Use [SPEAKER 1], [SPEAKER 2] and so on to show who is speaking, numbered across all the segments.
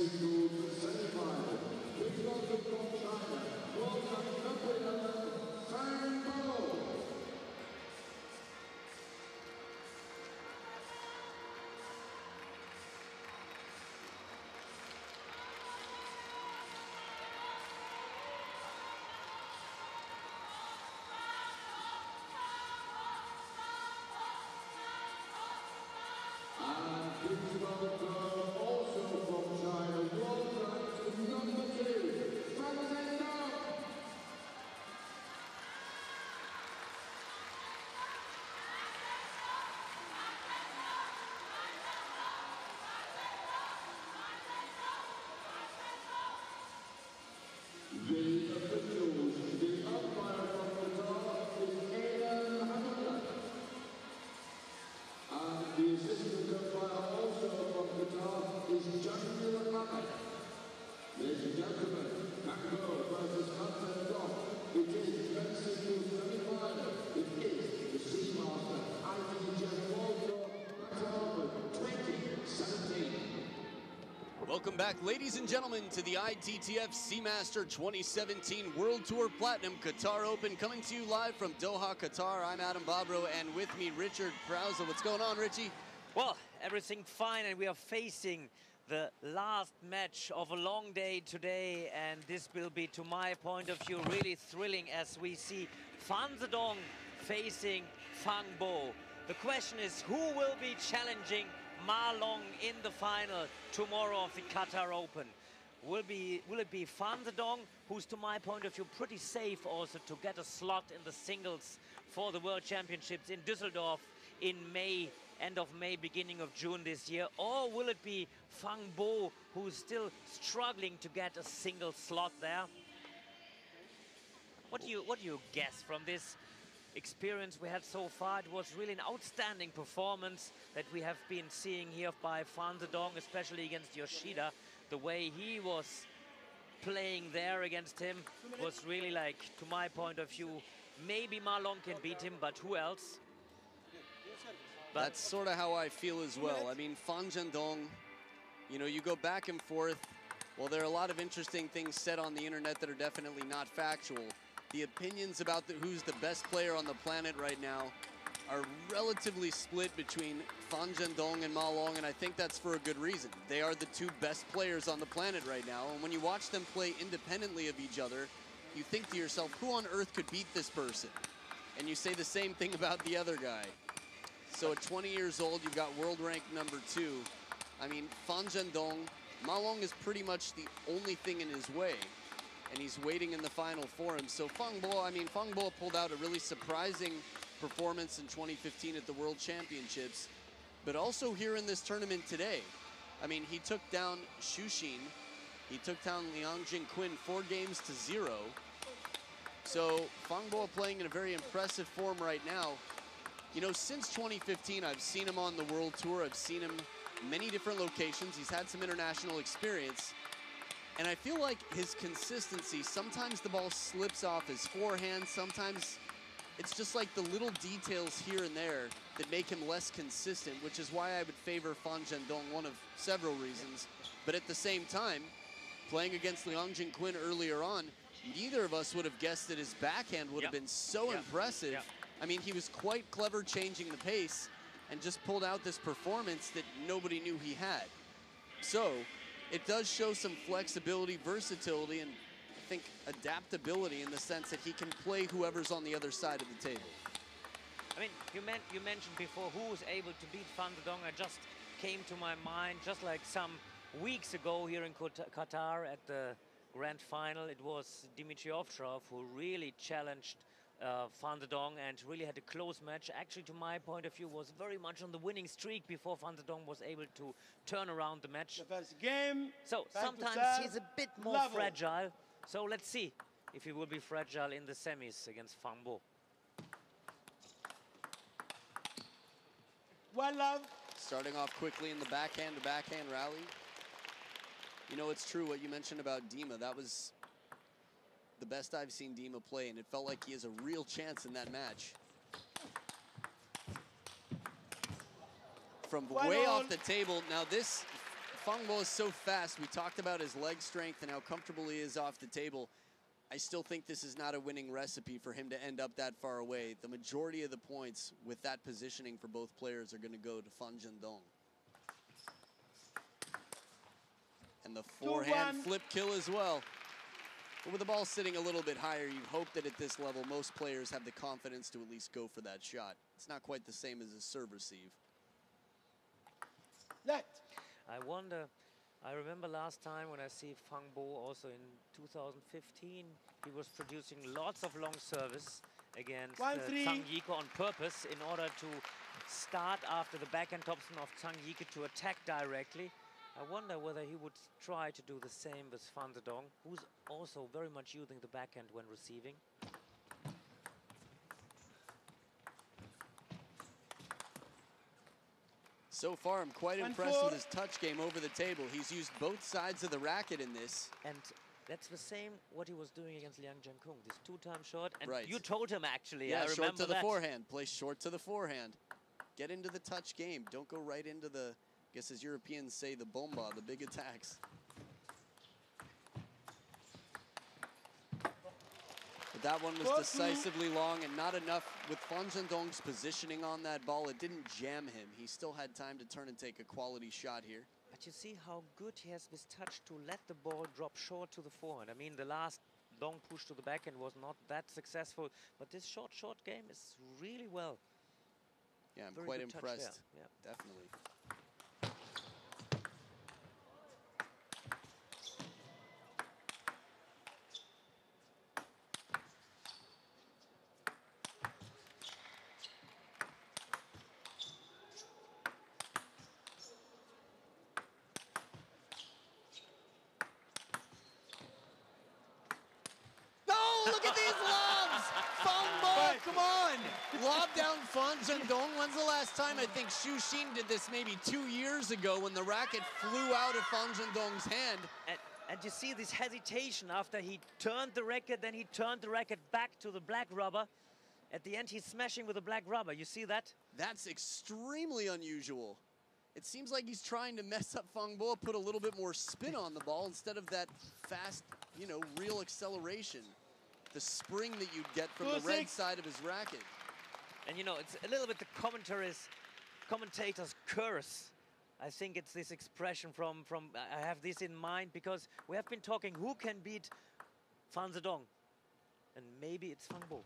[SPEAKER 1] singles semi-final. Please welcome from China, world number 11, FANG Bo. Please welcome also from China, world ranked number 2, FANG Zhendong. The officials, the umpire from Qatar is and the assistant umpire also from Qatar is Ladies and gentlemen, FANG Bo versus FAN Zhendong. It is the men's singles semi-final. It is the Seamaster ITF World Tour Qatar 2017.
[SPEAKER 2] Welcome back, ladies and gentlemen, to the ITTF Seamaster 2017 World Tour Platinum Qatar Open, coming to you live from Doha, Qatar. I'm Adam Bobrow, and with me, Richard Krause. What's going on, Richie?
[SPEAKER 3] Well, everything fine, and we are facing the last match of a long day today, and this will be, to my point of view, really thrilling as we see FAN Zhendong facing FANG Bo. The question is, who will be challenging Ma Long in the final tomorrow of the Qatar Open? Will it be FAN Zhendong, who's, to my point of view, pretty safe also to get a slot in the singles for the World Championships in Düsseldorf in May, end of May, beginning of June this year? Or will it be FANG Bo, who's still struggling to get a single slot there? What do you guess from this experience we had so far? It was really an outstanding performance that we have been seeing here by FAN Zhendong, especially against Yoshida. The way he was playing there against him was really, like, to my point of view, maybe Ma Long can beat him, but who else?
[SPEAKER 2] That's sort of how I feel as well. I mean, FAN Zhendong, you know, you go back and forth. Well, there are a lot of interesting things said on the internet that are definitely not factual. The opinions about who's the best player on the planet right now are relatively split between FAN Zhendong and Ma Long, and I think that's for a good reason. They are the two best players on the planet right now, and when you watch them play independently of each other, you think to yourself, who on earth could beat this person? And you say the same thing about the other guy. So at 20 years old, you've got world rank number 2. I mean, FAN Zhendong, Ma Long is pretty much the only thing in his way, and he's waiting in the final for him. So FANG Bo pulled out a really surprising performance in 2015 at the World Championships, but also here in this tournament today. I mean, he took down Shushin, he took down Liang Jinquin 4-0. So FANG Bo playing in a very impressive form right now. You know, since 2015, I've seen him on the World Tour. I've seen him many different locations. He's had some international experience. And I feel like his consistency, sometimes the ball slips off his forehand, sometimes it's just like the little details here and there that make him less consistent, which is why I would favor FAN Zhendong, one of several reasons. But at the same time, playing against Liang Jinquin earlier on, neither of us would have guessed that his backhand would have been so impressive. I mean, he was quite clever changing the pace and just pulled out this performance that nobody knew he had. So it does show some flexibility, versatility, and I think adaptability in the sense that he can play whoever's on the other side of the table.
[SPEAKER 3] I mean, you mentioned before who's able to beat FAN Zhendong. I just came to my mind just like some weeks ago here in Qatar at the grand final. It was Dmitry Ovcharov who really challenged FAN Zhendong and really had a close match. Actually, to my point of view, was very much on the winning streak before FAN Zhendong was able to turn around the match.
[SPEAKER 4] The first game.
[SPEAKER 3] So sometimes he's a bit more fragile. So let's see if he will be fragile in the semis against FANG Bo.
[SPEAKER 4] Well, love.
[SPEAKER 2] Starting off quickly in the backhand-to-backhand rally. You know, it's true what you mentioned about Dima. That was the best I've seen Dima play, and it felt like he has a real chance in that match. From way off the table. Now this Fang Bo is so fast. We talked about his leg strength and how comfortable he is off the table. I still think this is not a winning recipe for him to end up that far away. The majority of the points with that positioning for both players are going to go to FANG Zhendong. And the forehand flip kill as well. But with the ball sitting a little bit higher, you hope that at this level, most players have the confidence to at least go for that shot. It's not quite the same as a serve receive.
[SPEAKER 3] I wonder, I remember last time when I see Fang Bo also in 2015, he was producing lots of long service against Zhang Yike on purpose in order to start after the backhand topspin of Zhang Yike to attack directly. I wonder whether he would try to do the same with FAN Zhendong, who's also very much using the backhand when receiving.
[SPEAKER 2] So far, I'm quite impressed with his touch game over the table. He's used both sides of the racket in this.
[SPEAKER 3] And that's the same what he was doing against Liang Jiankung, this two-time short. And
[SPEAKER 2] right.
[SPEAKER 3] You told him, actually,
[SPEAKER 2] yeah,
[SPEAKER 3] I remember
[SPEAKER 2] short to
[SPEAKER 3] that.
[SPEAKER 2] the forehand. Play short to the forehand. Get into the touch game. Don't go right into the, I guess as Europeans say, the bomba, the big attacks. But that one was decisively long and not enough with FANG Zhendong's positioning on that ball. It didn't jam him. He still had time to turn and take a quality shot here.
[SPEAKER 3] But you see how good he has this touch to let the ball drop short to the forehand. I mean, the last long push to the backhand was not that successful, but this short game is really well.
[SPEAKER 2] Yeah, I'm
[SPEAKER 3] Very
[SPEAKER 2] quite
[SPEAKER 3] good touch
[SPEAKER 2] impressed.
[SPEAKER 3] there. Yeah.
[SPEAKER 2] Definitely. Look at these lobs! Fang Bo, come on! Lob down FANG Zhendong. When's the last time? I think Xu Xin did this maybe 2 years ago when the racket flew out of FANG Zhendong's hand.
[SPEAKER 3] And you see this hesitation after he turned the racket, then he turned the racket back to the black rubber. At the end, he's smashing with the black rubber. You see that?
[SPEAKER 2] That's extremely unusual. It seems like he's trying to mess up Fang Bo, put a little bit more spin on the ball instead of that fast, you know, real acceleration. The spring that you'd get from the red side of his racket.
[SPEAKER 3] And you know, it's a little bit the commentator's curse. I think it's this expression from I have this in mind because we have been talking who can beat FAN Zhendong. And maybe it's Fang Bo.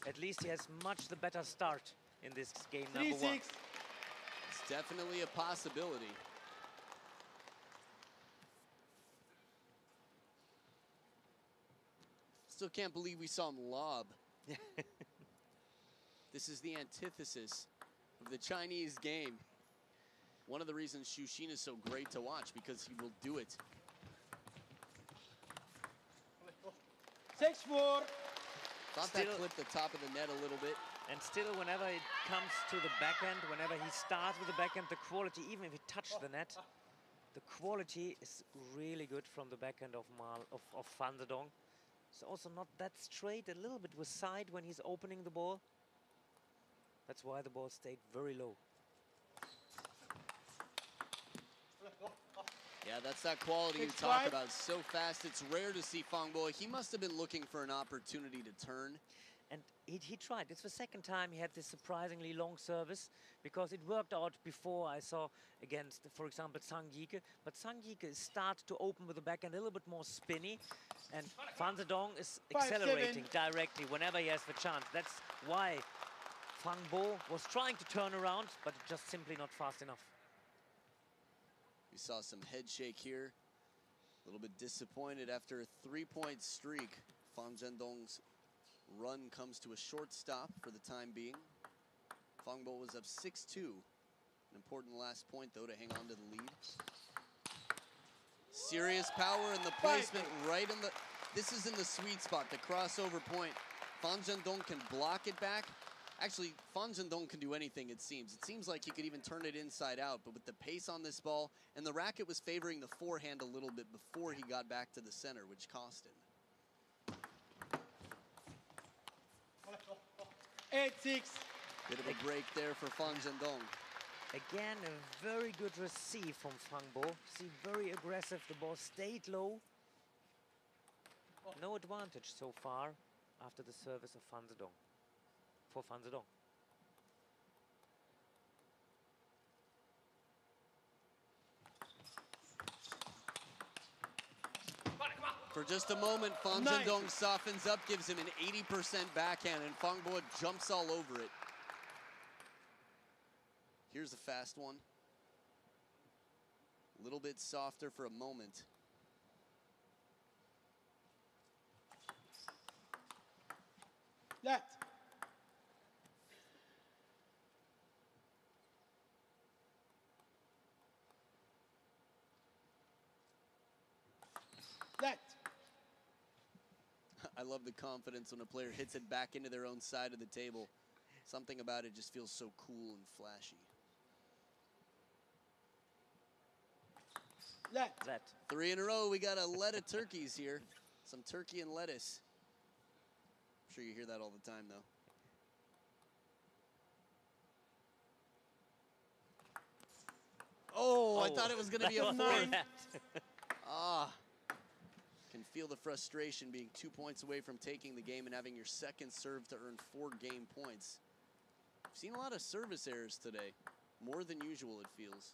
[SPEAKER 3] At least he has much the better start in this game number 1.
[SPEAKER 2] It's definitely a possibility. Still can't believe we saw him lob. This is the antithesis of the Chinese game. One of the reasons Xu Xin is so great to watch because he will do it.
[SPEAKER 1] 6-4.
[SPEAKER 2] Thought that clipped the top of the net a little bit.
[SPEAKER 3] And still, whenever it comes to the backhand, whenever he starts with the backhand, the quality, even if he touched the net, the quality is really good from the backhand of FAN Zhendong. It's also not that straight, a little bit with side when he's opening the ball. That's why the ball stayed very low.
[SPEAKER 2] Yeah, that's that quality you talk about. So fast, it's rare to see Fang Bo. He must have been looking for an opportunity to turn.
[SPEAKER 3] And he tried. It's the second time he had this surprisingly long service because it worked out before I saw against, for example, Zhang Yike. But Zhang Yike started to open with the backhand a little bit more spinny. And FAN Zhendong is accelerating directly whenever he has the chance. That's why Fang Bo was trying to turn around, but just simply not fast enough.
[SPEAKER 2] We saw some head shake here. A little bit disappointed after a 3-point streak. FANG Zhendong's run comes to a short stop for the time being. Fang Bo was up 6-2. An important last point, though, to hang on to the lead. Serious power in the placement right in the... This is in the sweet spot, the crossover point. FANG Zhendong can block it back. Actually, FANG Zhendong can do anything, it seems. It seems like he could even turn it inside out, but with the pace on this ball, and the racket was favoring the forehand a little bit before he got back to the center, which cost him.
[SPEAKER 1] 8-6.
[SPEAKER 2] Bit of a break there for FANG Zhendong.
[SPEAKER 3] Again, a very good receive from FANG Bo. See, very aggressive. The ball stayed low. No advantage so far after the service of FAN Zhendong. For FAN Zhendong.
[SPEAKER 2] For just a moment, FAN Zhendong softens up, gives him an 80% backhand, and FANG Bo jumps all over it. Here's a fast one. A little bit softer for a moment.
[SPEAKER 4] Left. Left.
[SPEAKER 2] I love the confidence when a player hits it back into their own side of the table. Something about it just feels so cool and flashy.
[SPEAKER 4] Left.
[SPEAKER 3] Left.
[SPEAKER 2] 3 in a row. We got a let of turkeys here. Some turkey and lettuce. I'm sure you hear that all the time, though. Oh, I thought it was going to be a fourth. Ah. Can feel the frustration being 2 points away from taking the game and having your second serve to earn 4 game points. I've seen a lot of service errors today. More than usual, it feels.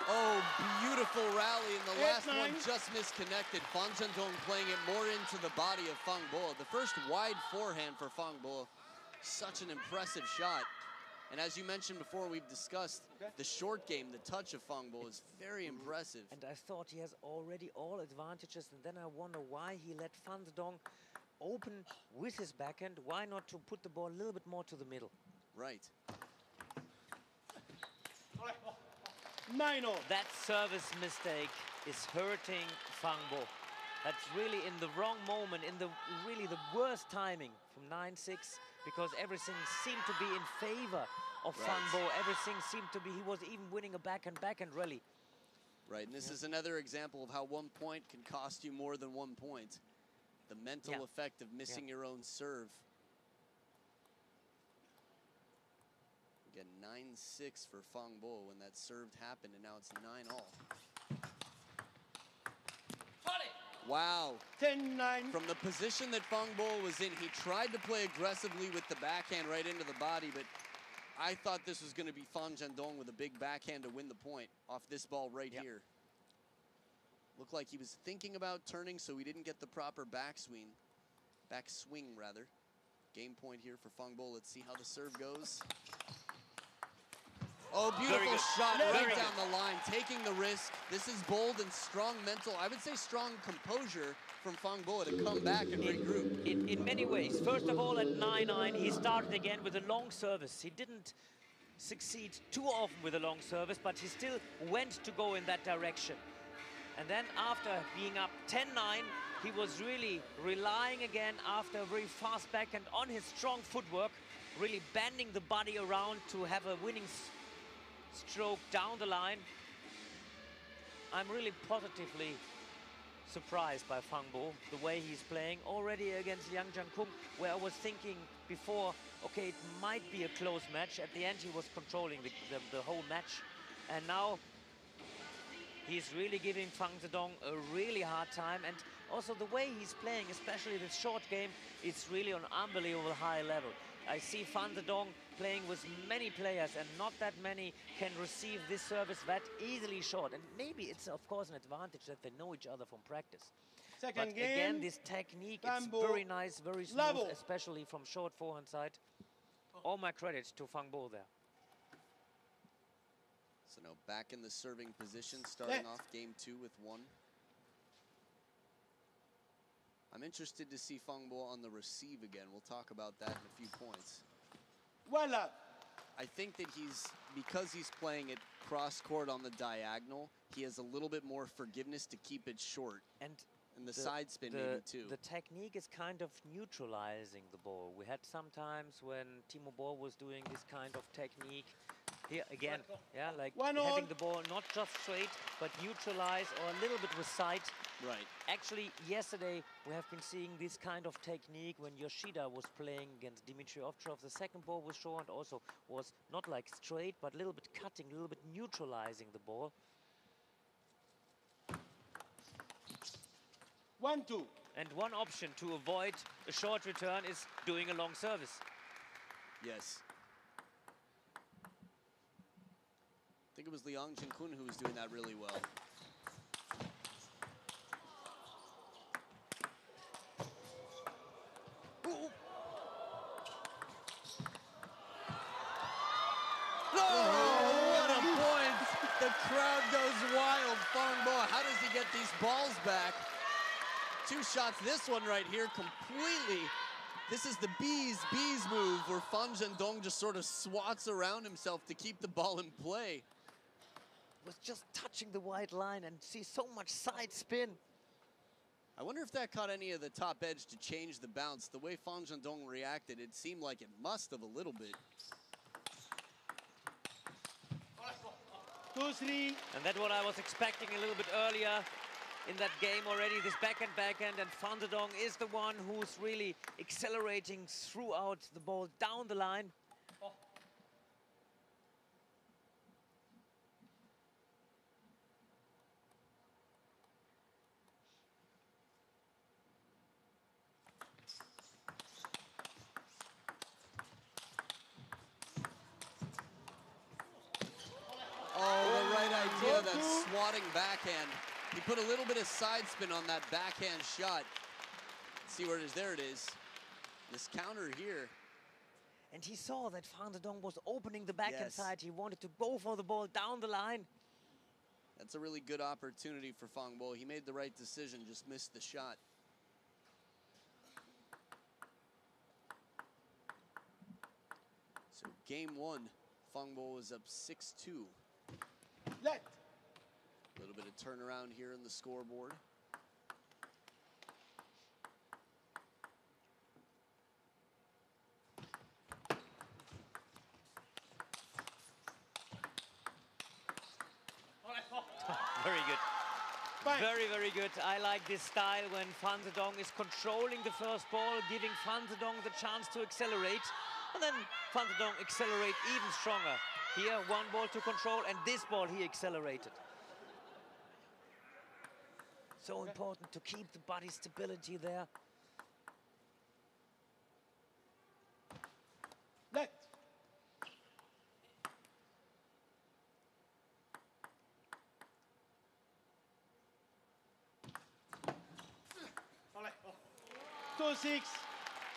[SPEAKER 2] Oh, beautiful rally, and the last one just misconnected. FAN Zhendong playing it more into the body of FANG Bo. The first wide forehand for FANG Bo. Such an impressive shot. And as you mentioned before, we've discussed the short game, the touch of FANG Bo is very impressive.
[SPEAKER 3] And I thought he has already all advantages, and then I wonder why he let FAN Zhendong open with his backhand. Why not to put the ball a little bit more to the middle?
[SPEAKER 2] Right.
[SPEAKER 4] 9-0.
[SPEAKER 3] That service mistake is hurting FANG Bo. That's really in the wrong moment, in the really the worst timing from 9-6, because everything seemed to be in favor of FANG Bo. Everything seemed to be, he was even winning a backhand rally.
[SPEAKER 2] Right, and this is another example of how 1 point can cost you more than 1 point. The mental effect of missing your own serve. Again, 9-6 for FANG Bo when that served happened, and now it's 9-all. Wow.
[SPEAKER 4] 10-9.
[SPEAKER 2] From the position that FANG Bo was in, he tried to play aggressively with the backhand right into the body, but I thought this was going to be FAN Zhendong with a big backhand to win the point off this ball right here. Looked like he was thinking about turning, so he didn't get the proper backswing. Backswing, rather. Game point here for FANG Bo. Let's see how the serve goes. Oh, beautiful shot right down the line, taking the risk. This is bold and strong mental, I would say strong composure from FANG Bo to come back and regroup.
[SPEAKER 3] In many ways. First of all, at 9-9, he started again with a long service. He didn't succeed too often with a long service, but he still went to go in that direction. And then after being up 10-9, he was really relying again after a very fast backhand on his strong footwork, really bending the body around to have a winning stroke down the line. I'm really positively surprised by FANG Bo, the way he's playing already against Yang Jiankung, where I was thinking before, okay, it might be a close match. At the end, he was controlling the whole match. And now he's really giving FANG Zhendong a really hard time. And also the way he's playing, especially this short game, it's really on unbelievable high level. I see FAN Zhendong playing with many players, and not that many can receive this service that easily short. And maybe it's, of course, an advantage that they know each other from practice.
[SPEAKER 4] Second
[SPEAKER 3] But
[SPEAKER 4] game,
[SPEAKER 3] again, this technique, it's very nice, very smooth,
[SPEAKER 4] level.
[SPEAKER 3] especially from short forehand side. All my credit to FANG Bo there.
[SPEAKER 2] So now back in the serving position, starting off game 2 with 1. I'm interested to see FANG Bo on the receive again. We'll talk about that in a few points.
[SPEAKER 4] Voila.
[SPEAKER 2] I think that because he's playing it cross court on the diagonal, he has a little bit more forgiveness to keep it short. And the side spin maybe too.
[SPEAKER 3] The technique is kind of neutralizing the ball. We had sometimes when Timo Boll was doing this kind of technique, Here again, yeah, like
[SPEAKER 4] 1-1.
[SPEAKER 3] having the ball not just straight, but neutralize or a little bit with sight.
[SPEAKER 2] Right.
[SPEAKER 3] Actually, yesterday we have been seeing this kind of technique when Yoshida was playing against Dmitry Ovtcharov. The second ball was short, also was not like straight, but a little bit cutting, a little bit neutralizing the ball.
[SPEAKER 4] 1-2.
[SPEAKER 3] And one option to avoid a short return is doing a long service.
[SPEAKER 2] Yes. I think it was Liang Jinkun who was doing that really well. Ooh. Oh, what a point! The crowd goes wild. Fang Bo, how does he get these balls back? Two shots. This one right here completely. This is the bees move where FAN Zhendong just sort of swats around himself to keep the ball in play.
[SPEAKER 3] Was just touching the white line and see so much side spin.
[SPEAKER 2] I wonder if that caught any of the top edge to change the bounce. The way FAN Zhendong reacted, it seemed like it must have a little bit.
[SPEAKER 4] 2-3.
[SPEAKER 3] And that's what I was expecting a little bit earlier in that game already, this backhand, and FAN Zhendong is the one who's really accelerating throughout the ball down the line.
[SPEAKER 2] Oh, the right idea, that swatting backhand. He put a little bit of side spin on that backhand shot. Let's see where it is. There it is. This counter here.
[SPEAKER 3] And he saw that FAN Zhendong was opening the backhand
[SPEAKER 2] Yes.
[SPEAKER 3] side. He wanted to go for the ball down the line.
[SPEAKER 2] That's a really good opportunity for Fang Bo. He made the right decision, just missed the shot. So game one, Fang Bo was up 6-2.
[SPEAKER 4] Let.
[SPEAKER 2] A little bit of turnaround here in the scoreboard.
[SPEAKER 3] Very good.
[SPEAKER 4] Fine.
[SPEAKER 3] Very, very good. I like this style when FAN Zhendong is controlling the first ball, giving FAN Zhendong the chance to accelerate. And then FAN Zhendong accelerate even stronger. Here, one ball to control, and this ball he accelerated. So important to keep the body stability there.
[SPEAKER 4] Let. Two 6.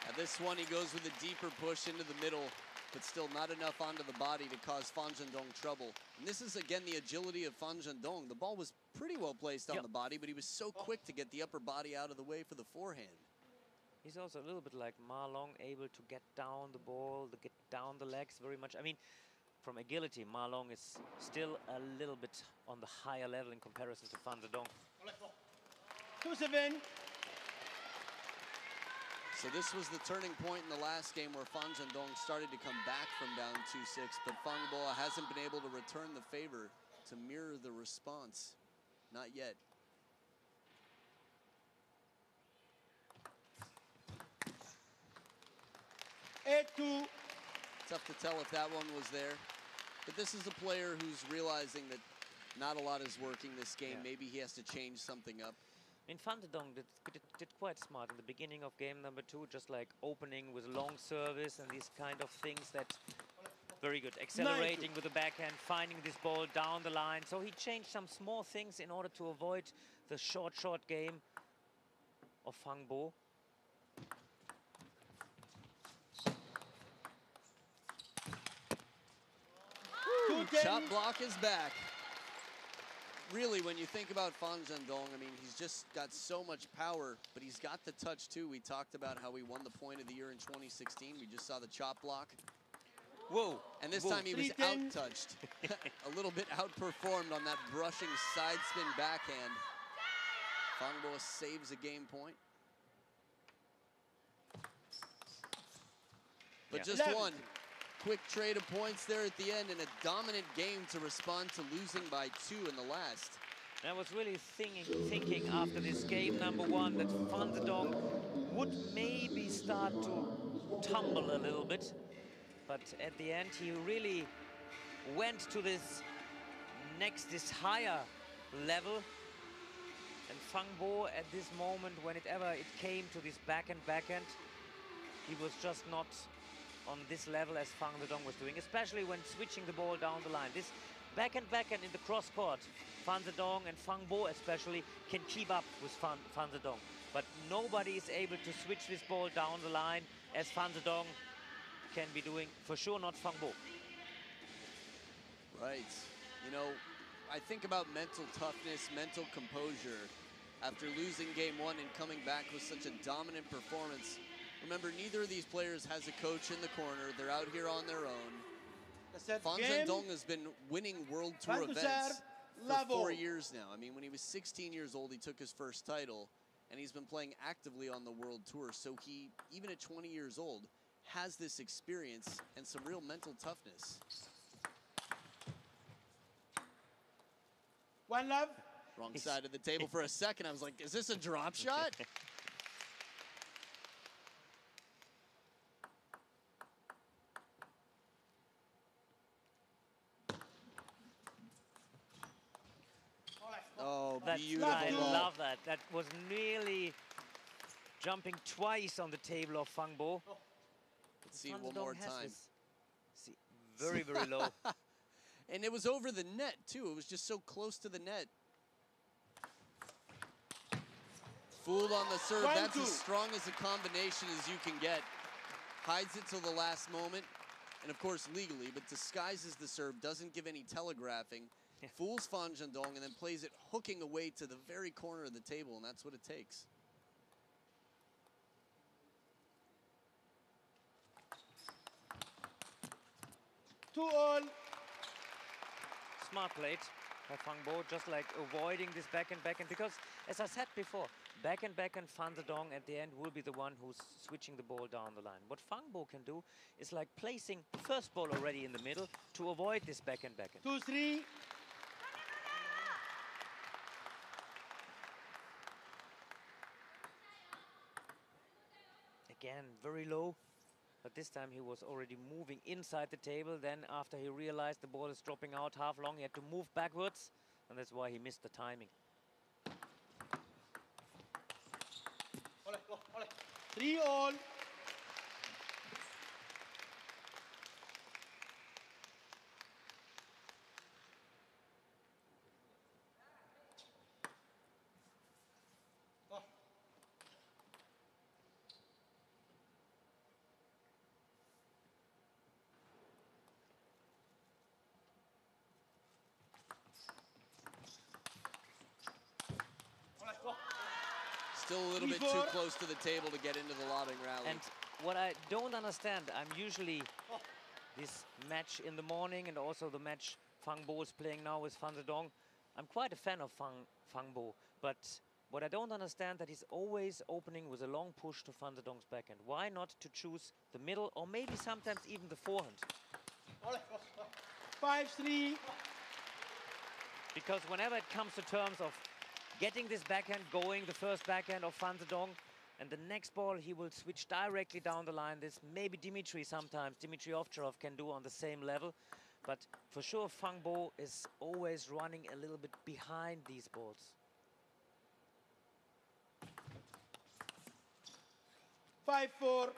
[SPEAKER 2] At this one, he goes with a deeper push into the middle, but still not enough onto the body to cause FAN Zhendong trouble. And this is, again, the agility of FAN Zhendong. The ball was pretty well placed on the body, but he was so quick to get the upper body out of the way for the forehand.
[SPEAKER 3] He's also a little bit like Ma Long, able to get down the ball, to get down the legs very much. I mean, from agility, Ma Long is still a little bit on the higher level in comparison to FAN Zhendong.
[SPEAKER 4] 2-7.
[SPEAKER 2] So this was the turning point in the last game where FAN Zhendong started to come back from down 2-6, but Fang Bo hasn't been able to return the favor to mirror the response. Not yet.
[SPEAKER 4] A2.
[SPEAKER 2] Tough to tell if that one was there. But this is a player who's realizing that not a lot is working this game.
[SPEAKER 3] Yeah.
[SPEAKER 2] Maybe he has to change something up.
[SPEAKER 3] In FAN Zhendong did quite smart in the beginning of game number 2, just like opening with a long service and these kind of things that very good. Accelerating with the backhand, finding this ball down the line. So he changed some small things in order to avoid the short game of Fang Bo.
[SPEAKER 2] Shot block is back. Really, when you think about FAN Zhendong, I mean, he's just got so much power, but he's got the touch too. We talked about how he won the point of the year in 2016. We just saw the chop block.
[SPEAKER 3] Whoa.
[SPEAKER 2] And this time he was out-touched. A little bit outperformed on that brushing side spin backhand. Fang Bo saves a game point. But just one. quick trade of points there at the end and a dominant game to respond to losing by 2 in the last.
[SPEAKER 3] And I was really thinking after this game number 1 that FAN Zhendong would maybe start to tumble a little bit. But at the end, he really went to this higher level. And FANG Bo at this moment, whenever it came to this backhand, he was just not on this level as FAN Zhendong was doing, especially when switching the ball down the line. This backhand in the cross court, FAN Zhendong and FANG Bo especially can keep up with FAN Zhendong. But nobody is able to switch this ball down the line as FAN Zhendong can be doing, for sure not FANG Bo.
[SPEAKER 2] Right. You know, I think about mental toughness, mental composure. After losing game 1 and coming back with such a dominant performance. Remember, neither of these players has a coach in the corner. They're out here on their own. FAN Zhendong has been winning World Tour events for 4 years now. I mean, when he was 16 years old, he took his first title, and he's been playing actively on the World Tour. So he, even at 20 years old, has this experience and some real mental toughness.
[SPEAKER 4] 1 love.
[SPEAKER 2] Wrong side of the table for a second. I was like, is this a drop shot? Oh, beautiful.
[SPEAKER 3] I love that. That was nearly jumping twice on the table of FANG Bo.
[SPEAKER 2] Let's see one more time.
[SPEAKER 3] See, very, very low.
[SPEAKER 2] And it was over the net, too. It was just so close to the net. Fooled on the serve. That's as strong as a combination as you can get. Hides it till the last moment. And, of course, legally, but disguises the serve. Doesn't give any telegraphing. Fools FAN Zhendong and then plays it hooking away to the very corner of the table, and that's what it takes.
[SPEAKER 4] Two all.
[SPEAKER 3] Smart played by FANG Bo, just like avoiding this backhand, because, as I said before, backhand, FAN Zhendong at the end will be the one who's switching the ball down the line. What FANG Bo can do is like placing the first ball already in the middle to avoid this backhand.
[SPEAKER 4] 2-3.
[SPEAKER 3] Again, very low, but this time he was already moving inside the table. Then after he realized the ball is dropping out half long, he had to move backwards, and that's why he missed the timing.
[SPEAKER 4] 3 all.
[SPEAKER 2] Still a little bit too close to the table to get into the lobbing rally.
[SPEAKER 3] And what I don't understand, I'm usually this match in the morning and also the match FANG Bo is playing now with FAN Zhendong. I'm quite a fan of FANG Bo, but what I don't understand that he's always opening with a long push to FAN Zhendong's backhand. Why not to choose the middle or maybe sometimes even the forehand?
[SPEAKER 4] 5-3.
[SPEAKER 3] Because whenever it comes to terms of getting this backhand going, the first backhand of FAN Zhendong, and the next ball he will switch directly down the line. This maybe Dimitri Ovcharov can do on the same level, but for sure FANG Bo is always running a little bit behind these balls.
[SPEAKER 4] 5-4.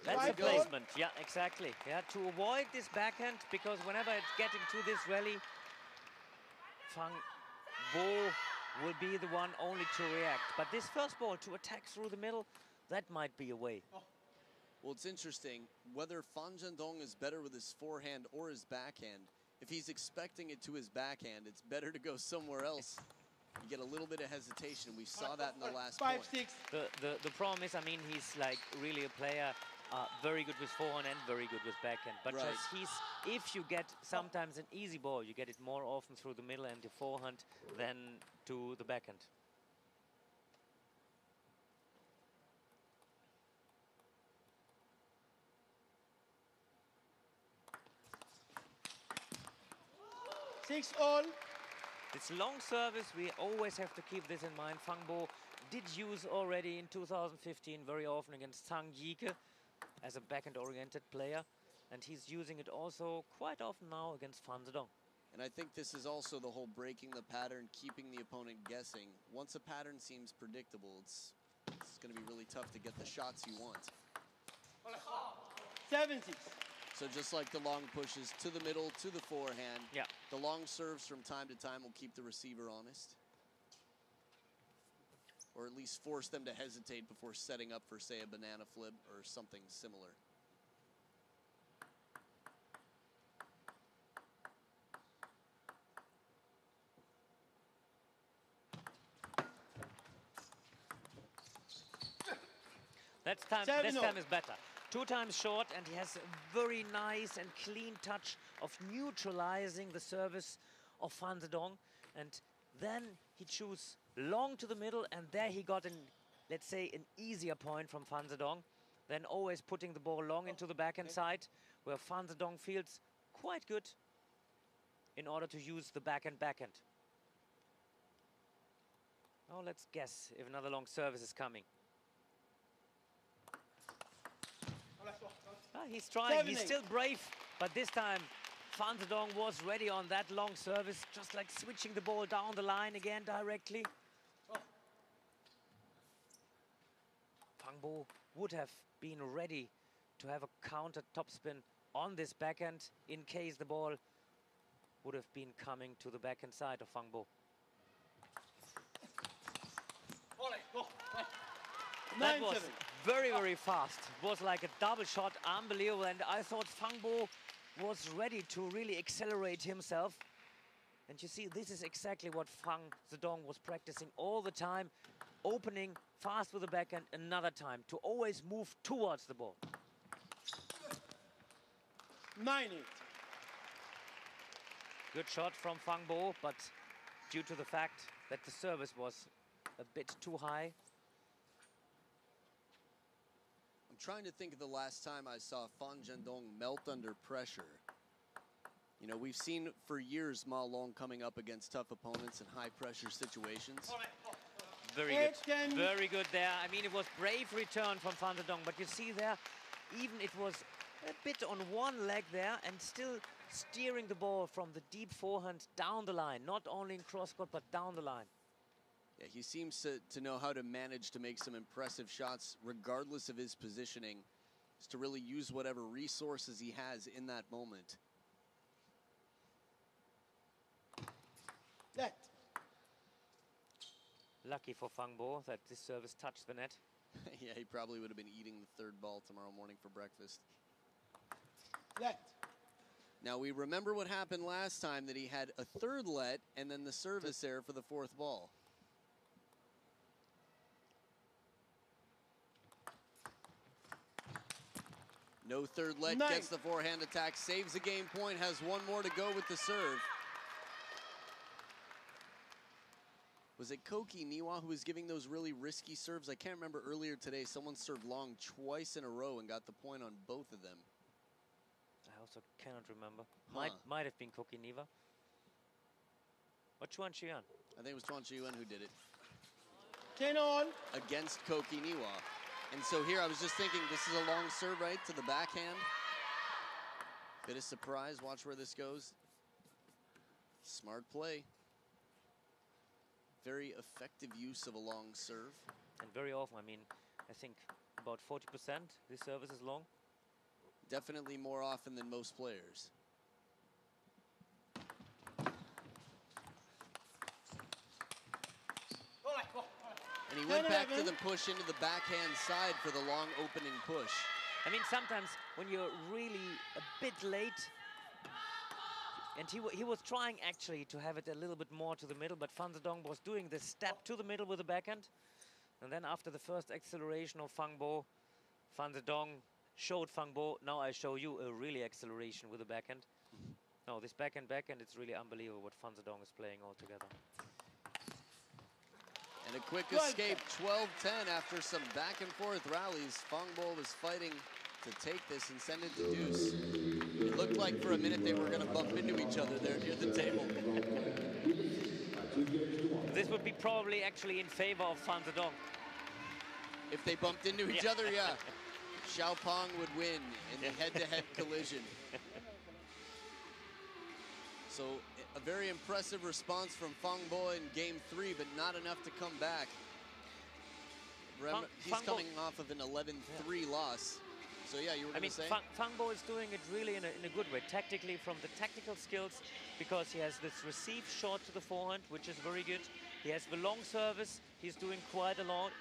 [SPEAKER 3] That's the placement, yeah, exactly. Yeah, to avoid this backhand, because whenever it's getting to this rally, FANG Bo will be the one only to react. But this first ball to attack through the middle, that might be a way.
[SPEAKER 2] Well, it's interesting, whether FAN Zhendong is better with his forehand or his backhand, if he's expecting it to his backhand, it's better to go somewhere else You get a little bit of hesitation. We saw that in the last
[SPEAKER 4] 5-6.
[SPEAKER 3] The problem is, I mean, he's like really a player, very good with forehand and very good with backhand. But
[SPEAKER 2] Right.
[SPEAKER 3] just if you get sometimes an easy ball, you get it more often through the middle and the forehand than to the backhand.
[SPEAKER 4] Six all.
[SPEAKER 3] This long service, we always have to keep this in mind. FANG Bo did use already in 2015 very often against Zhang Yike as a backhand-oriented player. And he's using it also quite often now against FAN Zhendong.
[SPEAKER 2] And I think this is also the whole breaking the pattern, keeping the opponent guessing. Once a pattern seems predictable, it's going to be really tough to get the shots you want.
[SPEAKER 4] 7-6.
[SPEAKER 2] So just like the long pushes to the middle, to the forehand,
[SPEAKER 3] Yeah.
[SPEAKER 2] the long serves from time to time will keep the receiver honest. Or at least force them to hesitate before setting up for, say, a banana flip or something similar.
[SPEAKER 3] This time is better. 2 times short, and he has a very nice and clean touch of neutralizing the service of FAN Zhendong. And then he chose long to the middle, and there he got an, let's say, an easier point from FAN Zhendong. Then always putting the ball long into the backhand side, where FAN Zhendong feels quite good in order to use the backhand. Now let's guess if another long service is coming. He's trying, he's still brave, but this time FAN Zhendong was ready on that long service, just like switching the ball down the line again directly. FANG Bo would have been ready to have a counter topspin on this backhand in case the ball would have been coming to the backhand side of FANG Bo. That was very, very fast. It was like a double shot, unbelievable. And I thought FANG Bo was ready to really accelerate himself. And you see, this is exactly what FANG Zhendong was practicing all the time. Opening fast with the backhand another time to always move towards the ball.
[SPEAKER 4] 9-8.
[SPEAKER 3] Good shot from FANG Bo, but due to the fact that the service was a bit too high.
[SPEAKER 2] I'm trying to think of the last time I saw FAN Zhendong melt under pressure. You know, we've seen for years Ma Long coming up against tough opponents in high-pressure situations.
[SPEAKER 3] Very good. Very good there. I mean, it was brave return from FAN Zhendong, but you see there, even it was a bit on one leg there and still steering the ball from the deep forehand down the line, not only in cross-court, but down the line.
[SPEAKER 2] Yeah, he seems to know how to manage to make some impressive shots regardless of his positioning, is to really use whatever resources he has in that moment.
[SPEAKER 4] That.
[SPEAKER 3] Lucky for FANG Bo that this service touched the net.
[SPEAKER 2] Yeah, he probably would have been eating the third ball tomorrow morning for breakfast.
[SPEAKER 4] That.
[SPEAKER 2] Now, we remember what happened last time, that he had a third let and then the service error for the fourth ball. No third let, gets the forehand attack, saves the game point, has one more to go with the serve. Was it Koki Niwa who was giving those really risky serves? I can't remember earlier today, someone served long twice in a row and got the point on both of them.
[SPEAKER 3] I also cannot remember. Might have been Koki Niwa. Or Chuan Xian.
[SPEAKER 2] I think it was Chuan Xian who did it.
[SPEAKER 4] 10 all.
[SPEAKER 2] Against Koki Niwa. And so here I was just thinking, this is a long serve, right, to the backhand. Bit of surprise, watch where this goes. Smart play. Very effective use of a long serve.
[SPEAKER 3] And very often, I mean, I think about 40% this service is long.
[SPEAKER 2] Definitely more often than most players. And he went back to the push into the backhand side for the long opening push.
[SPEAKER 3] I mean, sometimes when you're really a bit late And he was trying actually to have it a little bit more to the middle, but Fan Zhendong was doing this step to the middle with the backhand. And then after the first acceleration of FANG Bo, Fan Zhendong showed FANG Bo, now I show you a really acceleration with the backhand. No, this backhand, it's really unbelievable what Fan Zhendong is playing altogether.
[SPEAKER 2] And a quick escape, 12-10 after some back and forth rallies. FANG Bo was fighting to take this and send it to deuce. It looked like for a minute they were going to bump into each other there near the table.
[SPEAKER 3] This would be probably actually in favor of Fan Zhendong.
[SPEAKER 2] If they bumped into each other, yeah. Xiaopeng would win in the head-to-head collision. So a very impressive response from FANG Bo in game 3, but not enough to come back. He's coming off of an 11-3 loss. So yeah, you were going to say?
[SPEAKER 3] FANG Bo is doing it really in a good way, tactically, from the tactical skills, because he has this receive shot to the forehand, which is very good. He has the long service, he's doing quite a lot,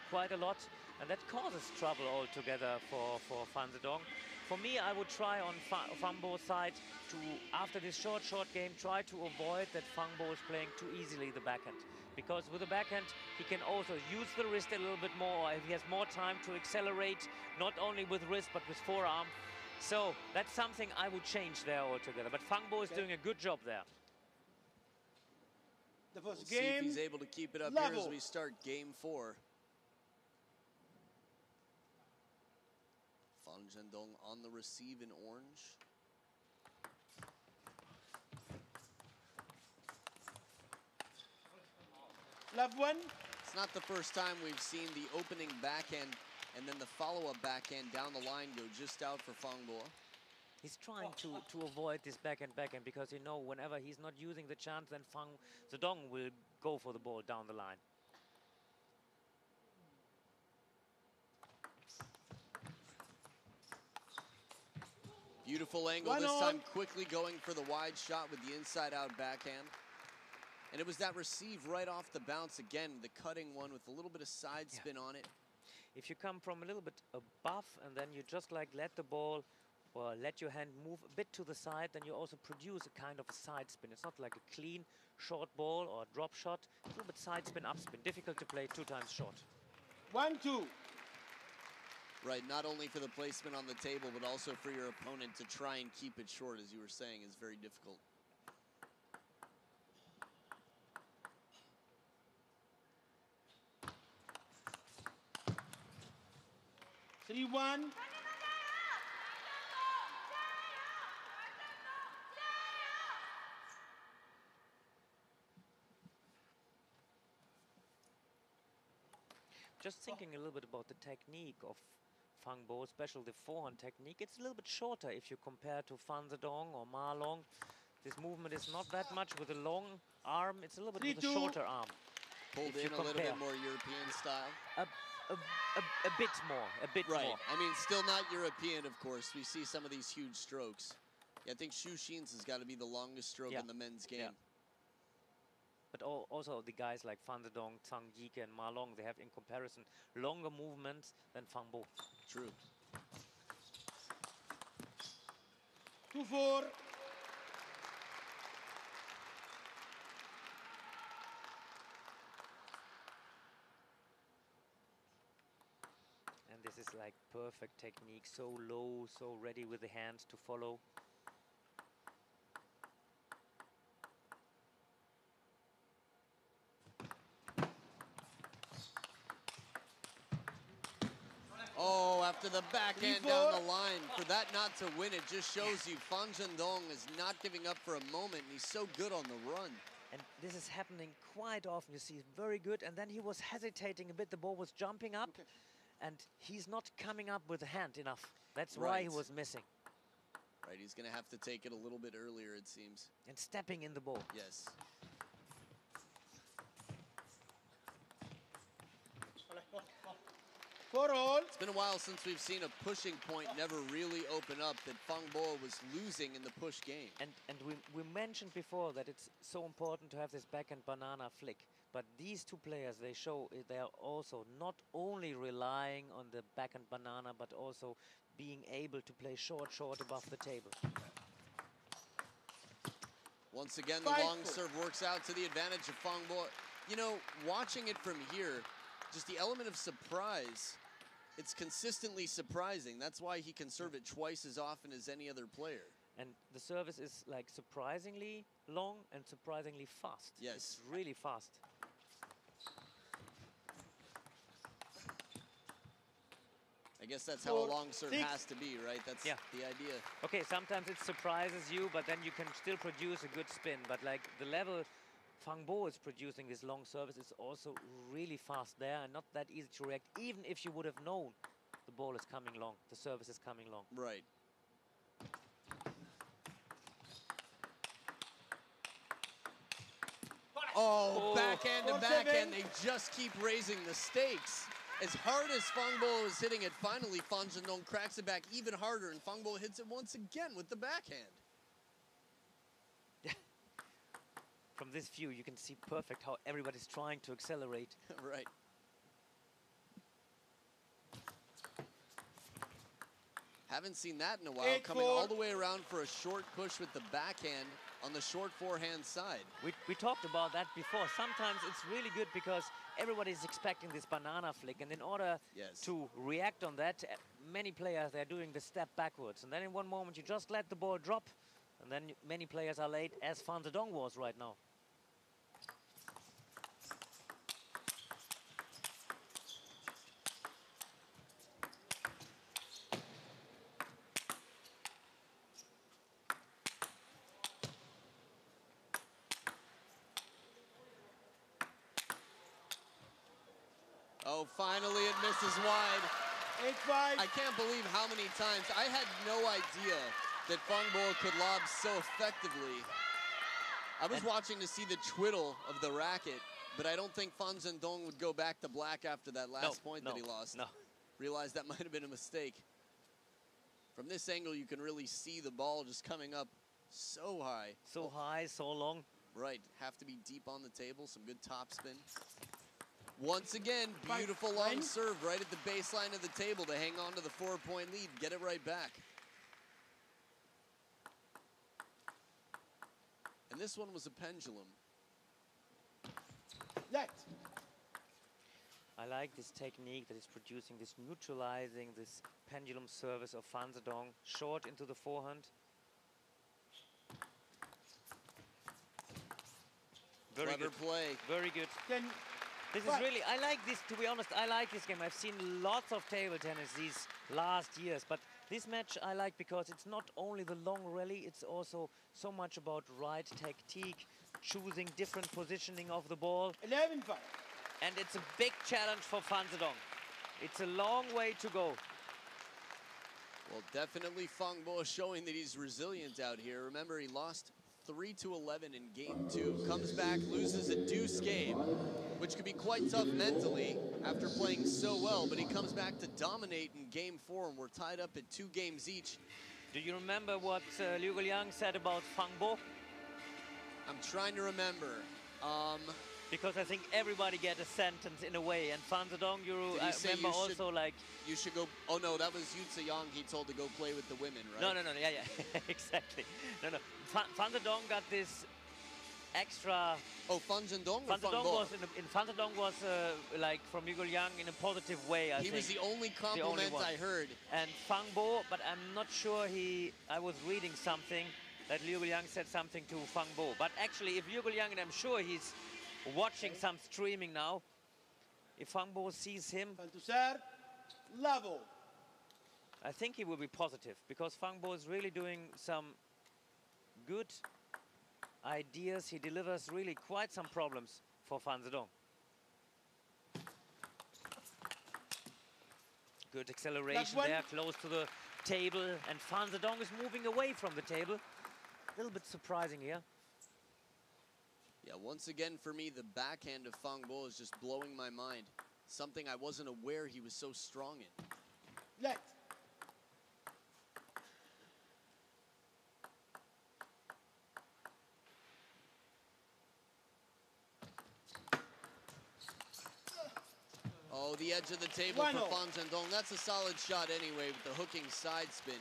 [SPEAKER 3] and that causes trouble altogether for Fan Zhendong. For me, I would try on FANG Bo's side to, after this short game, try to avoid that FANG Bo is playing too easily the backhand. Because with the backhand, he can also use the wrist a little bit more, or if he has more time to accelerate, not only with wrist, but with forearm. So that's something I would change there altogether. But FANG Bo is doing a good job there.
[SPEAKER 4] The first
[SPEAKER 2] See
[SPEAKER 4] game.
[SPEAKER 2] if he's able to keep it up here as we start game 4. Fan Zhendong on the receive in orange.
[SPEAKER 4] Love one.
[SPEAKER 2] It's not the first time we've seen the opening backhand and then the follow-up backhand down the line go just out for FANG Bo.
[SPEAKER 3] He's trying to avoid this backhand because, you know, whenever he's not using the chance, then Fan Zhendong will go for the ball down the line.
[SPEAKER 2] Beautiful angle this time, quickly going for the wide shot with the inside-out backhand. And it was that receive right off the bounce again, the cutting one with a little bit of side spin on it.
[SPEAKER 3] If you come from a little bit above and then you just like let the ball or let your hand move a bit to the side, then you also produce a kind of a side spin. It's not like a clean short ball or drop shot. A little bit side spin, up spin. Difficult to play 2 times short.
[SPEAKER 4] 1-2.
[SPEAKER 2] Right, not only for the placement on the table, but also for your opponent to try and keep it short, as you were saying, is very difficult.
[SPEAKER 4] Three, 1.
[SPEAKER 3] Just thinking a little bit about the technique of FANG Bo, especially the forehand technique. It's a little bit shorter if you compare to Fan Zhendong or Ma Long. This movement is not that much with a long arm. It's a little bit with a shorter arm.
[SPEAKER 2] Pulled in a little bit more European style.
[SPEAKER 3] A bit more,
[SPEAKER 2] Right, I mean, still not European, of course. We see some of these huge strokes. Yeah, I think Xu Xin's has got to be the longest stroke in the men's game.
[SPEAKER 3] Yeah. But also the guys like Fan Zhendong, Zhang Yike and Ma Long, they have in comparison longer movements than FANG Bo.
[SPEAKER 2] True.
[SPEAKER 4] 2-4.
[SPEAKER 3] And this is like perfect technique, so low, so ready with the hands to follow.
[SPEAKER 2] Oh, after the backhand down the line, for that not to win, it just shows you Fan Zhendong is not giving up for a moment, and he's so good on the run.
[SPEAKER 3] And this is happening quite often. You see, very good. And then he was hesitating a bit. The ball was jumping up, and he's not coming up with the hand enough. That's why he was missing.
[SPEAKER 2] Right, he's going to have to take it a little bit earlier, it seems.
[SPEAKER 3] And stepping in the ball.
[SPEAKER 2] Yes. It's been a while since we've seen a pushing point never really open up, that FANG Bo was losing in the push game.
[SPEAKER 3] And we mentioned before that it's so important to have this backhand banana flick. But these two players, they show they are also not only relying on the backhand banana, but also being able to play short above the table.
[SPEAKER 2] Once again, the long serve works out to the advantage of FANG Bo. You know, watching it from here, just the element of surprise, it's consistently surprising. That's why he can serve it twice as often as any other player.
[SPEAKER 3] And the service is like surprisingly long and surprisingly fast.
[SPEAKER 2] Yes.
[SPEAKER 3] It's really fast.
[SPEAKER 2] I guess that's how a long serve has to be, right? That's the idea.
[SPEAKER 3] Okay, sometimes it surprises you, but then you can still produce a good spin. But like the level FANG Bo is producing this long service is also really fast there and not that easy to react, even if you would have known the ball is coming long, the service is coming long.
[SPEAKER 2] Right. Oh, backhand to backhand. They just keep raising the stakes. As hard as FANG Bo is hitting it, finally FAN Zhendong cracks it back even harder, and FANG Bo hits it once again with the backhand.
[SPEAKER 3] From this view, you can see perfect how everybody's trying to accelerate.
[SPEAKER 2] Right. Haven't seen that in a while, coming all the way around for a short push with the backhand on the short forehand side.
[SPEAKER 3] We talked about that before. Sometimes it's really good because everybody's expecting this banana flick, and in order to react on that, many players, they're doing the step backwards. And then in one moment, you just let the ball drop, and then many players are late, as FAN Zhendong was right now.
[SPEAKER 2] Oh, finally it misses wide.
[SPEAKER 4] 8-5.
[SPEAKER 2] I can't believe how many times. I had no idea that FANG Bo could lob so effectively. I was watching to see the twiddle of the racket, but I don't think FAN Zhendong would go back to black after that last point that he lost.
[SPEAKER 3] No.
[SPEAKER 2] Realized that might have been a mistake. From this angle, you can really see the ball just coming up so high.
[SPEAKER 3] So high, so long.
[SPEAKER 2] Right, have to be deep on the table, some good top spin. Once again, beautiful long serve right at the baseline of the table to hang on to the 4-point lead, get it right back. And this one was a pendulum.
[SPEAKER 3] I like this technique that is producing this neutralizing, this pendulum service of FAN Zhendong, short into the forehand. Very
[SPEAKER 2] Clever play.
[SPEAKER 3] Very good. This is really, I like this, to be honest, I like this game. I've seen lots of table tennis these last years, but this match I like because it's not only the long rally, it's also so much about right tactique, choosing different positioning of the ball.
[SPEAKER 4] 11-5.
[SPEAKER 3] And it's a big challenge for FAN Zhendong. It's a long way to go.
[SPEAKER 2] Well, definitely FANG Bo showing that he's resilient out here. Remember, he lost 3-11 in game 2, comes back, loses a deuce game, which could be quite tough mentally after playing so well, but he comes back to dominate in game 4, and we're tied up at 2 games each.
[SPEAKER 3] Do you remember what Liu Guoliang said about FANG Bo?
[SPEAKER 2] I'm trying to remember.
[SPEAKER 3] Because I think everybody get a sentence in a way, and FAN Zhendong, I remember also like...
[SPEAKER 2] You should go... Oh no, that was Yu Tse-Yang he told to go play with the women, right?
[SPEAKER 3] No, yeah, exactly. No. FAN Zhendong got this extra...
[SPEAKER 2] Oh, FAN Zhendong or
[SPEAKER 3] FAN Zhendong was FAN Zhendong was like from Liu Guoliang in a positive way, I think.
[SPEAKER 2] He was the only compliment I heard.
[SPEAKER 3] And FANG Bo, but I'm not sure I was reading something that Liu Guoliang said something to FANG Bo. But actually, if Liu Guoliang, and I'm sure he's watching some streaming now, if FANG Bo sees him,
[SPEAKER 4] level.
[SPEAKER 3] I think he will be positive, because FANG Bo is really doing some good ideas. He delivers really quite some problems for FAN Zhendong. Good acceleration there, close to the table, and FAN Zhendong is moving away from the table. A little bit surprising here.
[SPEAKER 2] Yeah, once again for me, the backhand of FANG Bo is just blowing my mind. Something I wasn't aware he was so strong in. Oh, the edge of the table for FAN Zhendong. That's a solid shot anyway with the hooking side spin.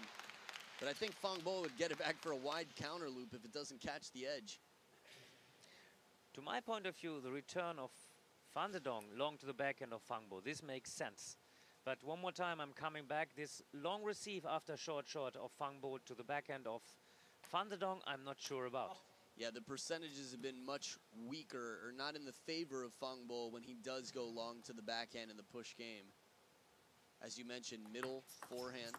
[SPEAKER 2] But I think FANG Bo would get it back for a wide counter loop if it doesn't catch the edge.
[SPEAKER 3] To my point of view, the return of FAN Zhendong long to the backhand of FANG Bo, this makes sense. But one more time, I'm coming back. This long receive after short of FANG Bo to the backhand of FAN Zhendong, I'm not sure about.
[SPEAKER 2] Yeah, the percentages have been much weaker, or not in the favor of FANG Bo when he does go long to the backhand in the push game. As you mentioned, middle, forehand.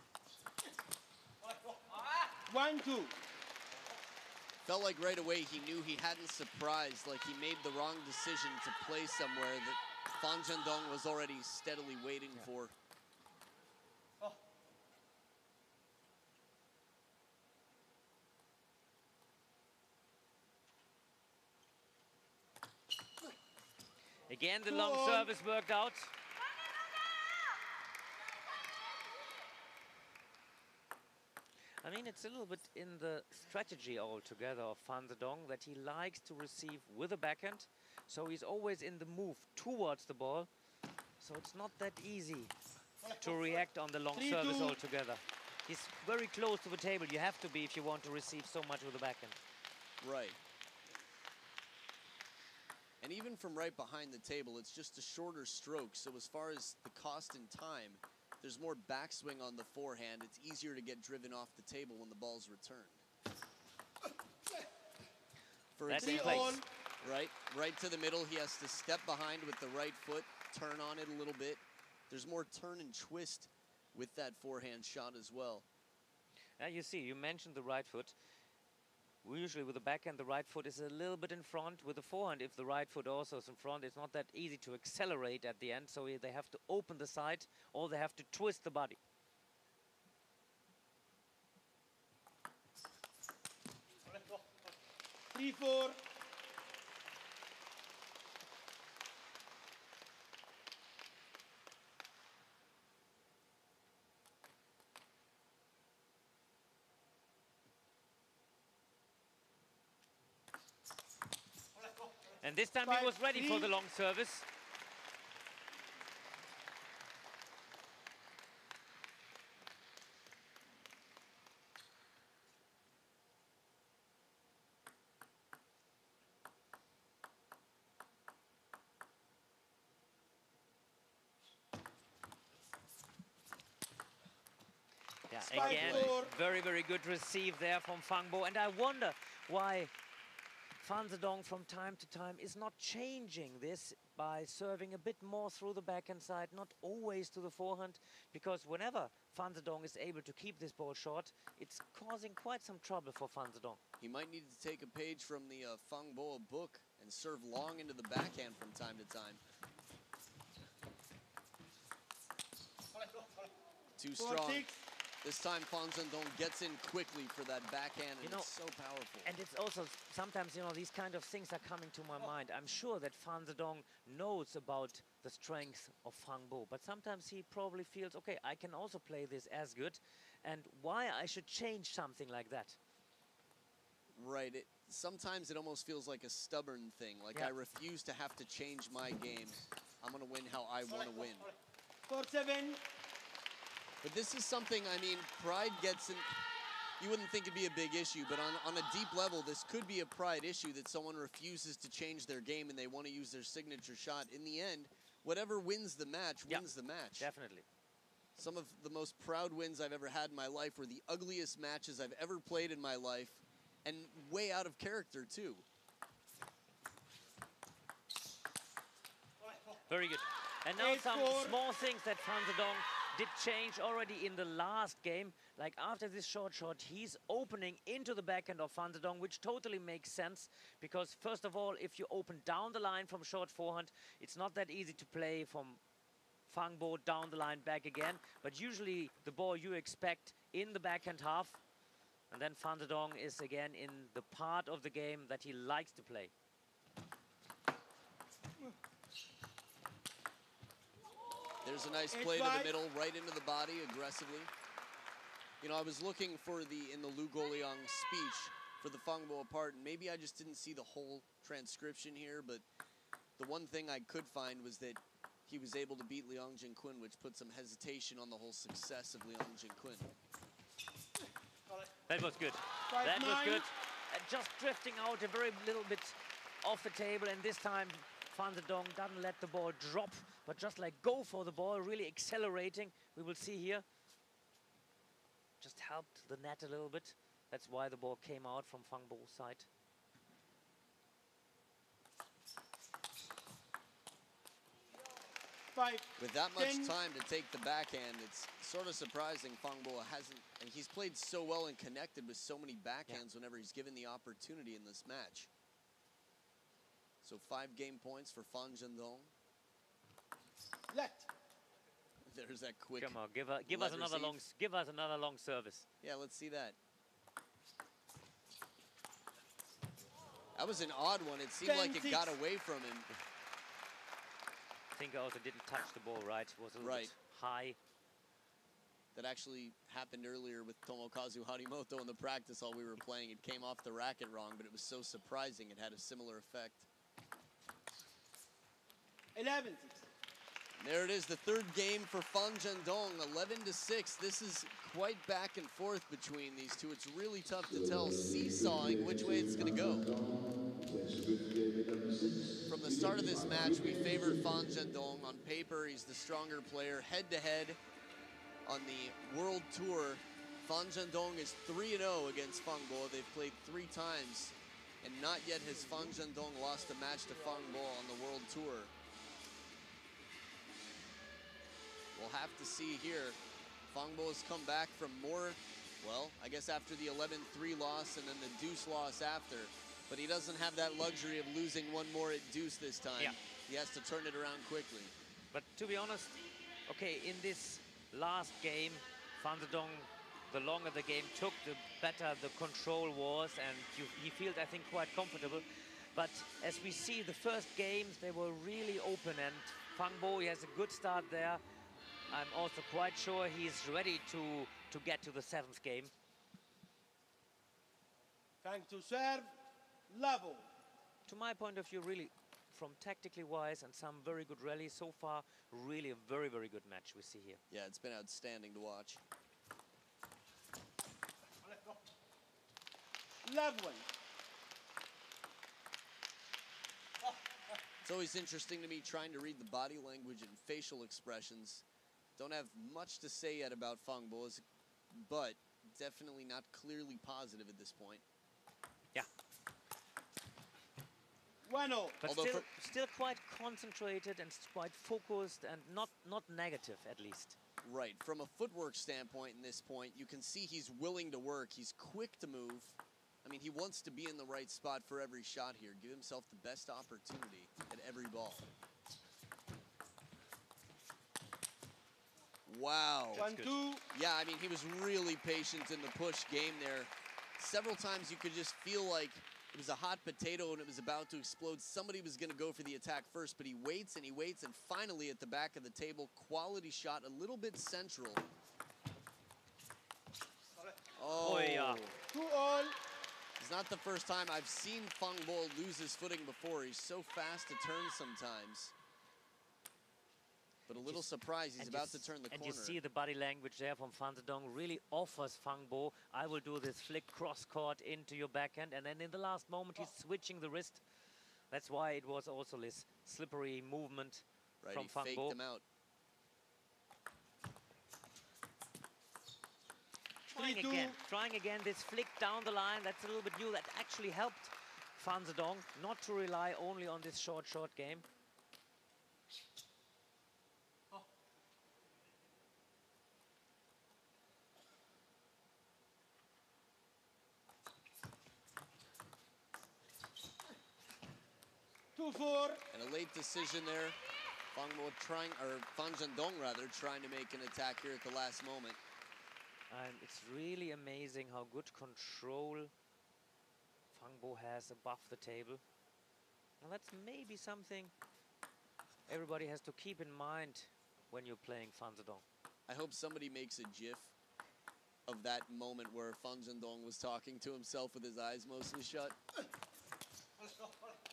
[SPEAKER 4] 1-2.
[SPEAKER 2] Felt like right away he knew he hadn't surprised, like he made the wrong decision to play somewhere that FAN Zhendong was already steadily waiting for.
[SPEAKER 3] Again, the long service worked out. I mean, it's a little bit in the strategy altogether of FAN Zhendong that he likes to receive with a backhand. So he's always in the move towards the ball. So it's not that easy to react on the long service altogether. He's very close to the table. You have to be if you want to receive so much with the backhand.
[SPEAKER 2] Right. And even from right behind the table, it's just a shorter stroke. So as far as the cost and time, there's more backswing on the forehand. It's easier to get driven off the table when the ball's returned. For example, right to the middle, he has to step behind with the right foot, turn on it a little bit. There's more turn and twist with that forehand shot as well.
[SPEAKER 3] Now you see, you mentioned the right foot. Usually with the backhand, the right foot is a little bit in front. With the forehand, if the right foot also is in front, it's not that easy to accelerate at the end. So they have to open the side or they have to twist the body.
[SPEAKER 4] Three, four.
[SPEAKER 3] And this time he was ready for the long service. Yeah, again, very, very good receive there from FANG Bo. And I wonder why FAN Zhendong from time to time is not changing this by serving a bit more through the backhand side, not always to the forehand, because whenever FAN Zhendong is able to keep this ball short, it's causing quite some trouble for FAN Zhendong.
[SPEAKER 2] He might need to take a page from the FANG Bo book and serve long into the backhand from time to time. Too strong. This time, FAN Zhendong gets in quickly for that backhand, and it's so powerful.
[SPEAKER 3] And it's also, sometimes, these kind of things are coming to my mind. I'm sure that FAN Zhendong knows about the strength of FANG Bo, but sometimes he probably feels, okay, I can also play this as good, and why I should change something like that.
[SPEAKER 2] Right. Sometimes it almost feels like a stubborn thing, like I refuse to have to change my game. I'm going to win how I want to win.
[SPEAKER 4] 4-7.
[SPEAKER 2] But this is something, I mean, pride gets in. You wouldn't think it'd be a big issue, but on a deep level, this could be a pride issue that someone refuses to change their game and they want to use their signature shot. In the end, whatever wins the match wins the match.
[SPEAKER 3] Definitely.
[SPEAKER 2] Some of the most proud wins I've ever had in my life were the ugliest matches I've ever played in my life, and way out of character, too.
[SPEAKER 3] Very good. And now some small things that FAN Zhendong did change already in the last game. Like after this short shot, he's opening into the backhand of FAN Zhendong, which totally makes sense. Because first of all, if you open down the line from short forehand, it's not that easy to play from FANG Bo down the line back again. But usually the ball you expect in the backhand half. And then FAN Zhendong is again in the part of the game that he likes to play.
[SPEAKER 2] There's a nice play to the middle, right into the body, aggressively. I was looking for in the Lu Goliang speech for the FANG Bo part, and maybe I just didn't see the whole transcription here, but the one thing I could find was that he was able to beat Liang Jinquin, which put some hesitation on the whole success of Liang Jinquin.
[SPEAKER 3] That was good.
[SPEAKER 4] 5-9.
[SPEAKER 3] That was good. Just drifting out a very little bit off the table, and this time FAN Zhendong doesn't let the ball drop, but just like go for the ball, really accelerating. We will see here. Just helped the net a little bit. That's why the ball came out from FANG Bo's side.
[SPEAKER 2] With that much time to take the backhand, it's sort of surprising FANG Bo hasn't, and he's played so well and connected with so many backhands whenever he's given the opportunity in this match. So 5 game points for FAN Zhendong.
[SPEAKER 4] Let.
[SPEAKER 2] There's that quick.
[SPEAKER 3] Come on, give us another long service.
[SPEAKER 2] Yeah, let's see that. That was an odd one. It seemed like it got away from him.
[SPEAKER 3] I think I also didn't touch the ball right. It was a little bit high.
[SPEAKER 2] That actually happened earlier with Tomokazu Harimoto in the practice while we were playing. It came off the racket wrong, but it was so surprising it had a similar effect.
[SPEAKER 4] 11-6.
[SPEAKER 2] There it is, the 3rd game for FAN Zhendong, 11-6. This is quite back and forth between these two. It's really tough to tell, seesawing which way it's going to go. From the start of this match, we favored FAN Zhendong. On paper, he's the stronger player. Head-to-head on the World Tour, FAN Zhendong is 3-0 against FANG Bo. They've played 3 times, and not yet has FAN Zhendong lost a match to FANG Bo on the World Tour. We'll have to see here. FANG Bo has come back from more, well, I guess after the 11-3 loss and then the deuce loss after. But he doesn't have that luxury of losing one more at deuce this time.
[SPEAKER 3] Yeah.
[SPEAKER 2] He has to turn it around quickly.
[SPEAKER 3] But to be honest, okay, in this last game, FAN Zhendong, the longer the game took, the better the control was, and he felt, I think, quite comfortable. But as we see, the first games, they were really open, and FANG Bo, he has a good start there. I'm also quite sure he's ready to get to the 7th game.
[SPEAKER 4] FANG to serve, level.
[SPEAKER 3] To my point of view, really, from tactically wise and some very good rallies so far, really a very, very good match we see here.
[SPEAKER 2] Yeah, it's been outstanding to watch.
[SPEAKER 4] Level.
[SPEAKER 2] It's always interesting to me trying to read the body language and facial expressions. Don't have much to say yet about FANG Bo, but definitely not clearly positive at this point.
[SPEAKER 3] Yeah.
[SPEAKER 4] 1-0.
[SPEAKER 3] But still quite concentrated and quite focused and not negative, at least.
[SPEAKER 2] Right. From a footwork standpoint in this point, you can see he's willing to work. He's quick to move. I mean, he wants to be in the right spot for every shot here. Give himself the best opportunity at every ball. Wow.
[SPEAKER 4] 1-2.
[SPEAKER 2] Yeah, I mean, he was really patient in the push game there. Several times you could just feel like it was a hot potato and it was about to explode. Somebody was going to go for the attack first, but he waits, and finally at the back of the table, quality shot, a little bit central. Oh,
[SPEAKER 3] yeah.
[SPEAKER 4] 2-all.
[SPEAKER 2] It's not the first time I've seen FANG Bo lose his footing before. He's so fast to turn sometimes. But a little surprised he's about to turn the corner.
[SPEAKER 3] And you see the body language there from FAN Zhendong really offers FANG Bo, I will do this flick cross-court into your backhand. And then in the last moment, he's switching the wrist. That's why it was also this slippery movement from FANG Bo.
[SPEAKER 2] Faked him out.
[SPEAKER 3] Trying again this flick down the line. That's a little bit new. That actually helped FAN Zhendong not to rely only on this short game.
[SPEAKER 2] And a late decision there. FAN Zhendong rather, trying to make an attack here at the last moment.
[SPEAKER 3] And it's really amazing how good control FANG Bo has above the table. Now that's maybe something everybody has to keep in mind when you're playing FAN Zhendong.
[SPEAKER 2] I hope somebody makes a GIF of that moment where FAN Zhendong was talking to himself with his eyes mostly shut.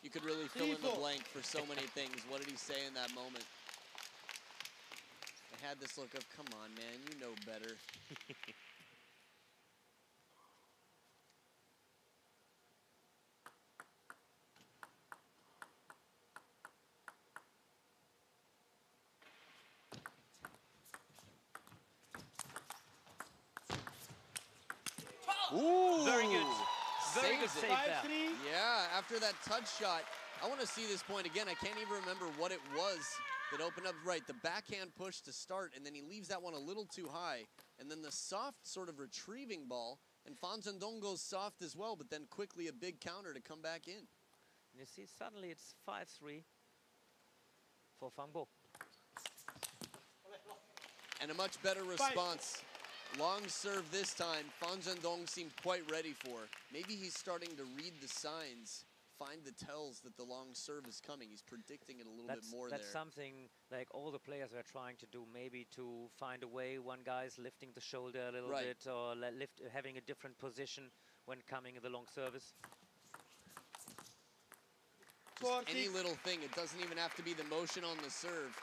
[SPEAKER 2] You could really fill in the blank for so many things. What did he say in that moment? I had this look of, come on, man, you know better.
[SPEAKER 3] Very good
[SPEAKER 2] saves it.
[SPEAKER 3] save there.
[SPEAKER 4] 5-3.
[SPEAKER 2] Yeah, after that touch shot, I want to see this point again. I can't even remember what it was that opened up. Right, the backhand push to start, and then he leaves that one a little too high. And then the soft sort of retrieving ball, and FAN Zhendong goes soft as well, but then quickly a big counter to come back in.
[SPEAKER 3] You see, suddenly it's 5-3 for FANG Bo.
[SPEAKER 2] And a much better response. Long serve this time, FAN Zhendong seemed quite ready for. Maybe he's starting to read the signs, find the tells that the long serve is coming. He's predicting it a little bit more
[SPEAKER 3] That's
[SPEAKER 2] there.
[SPEAKER 3] something like all the players are trying to do, maybe to find a way. One guy's lifting the shoulder a little bit, or having a different position when coming in the long service.
[SPEAKER 2] Just any little thing. It doesn't even have to be the motion on the serve.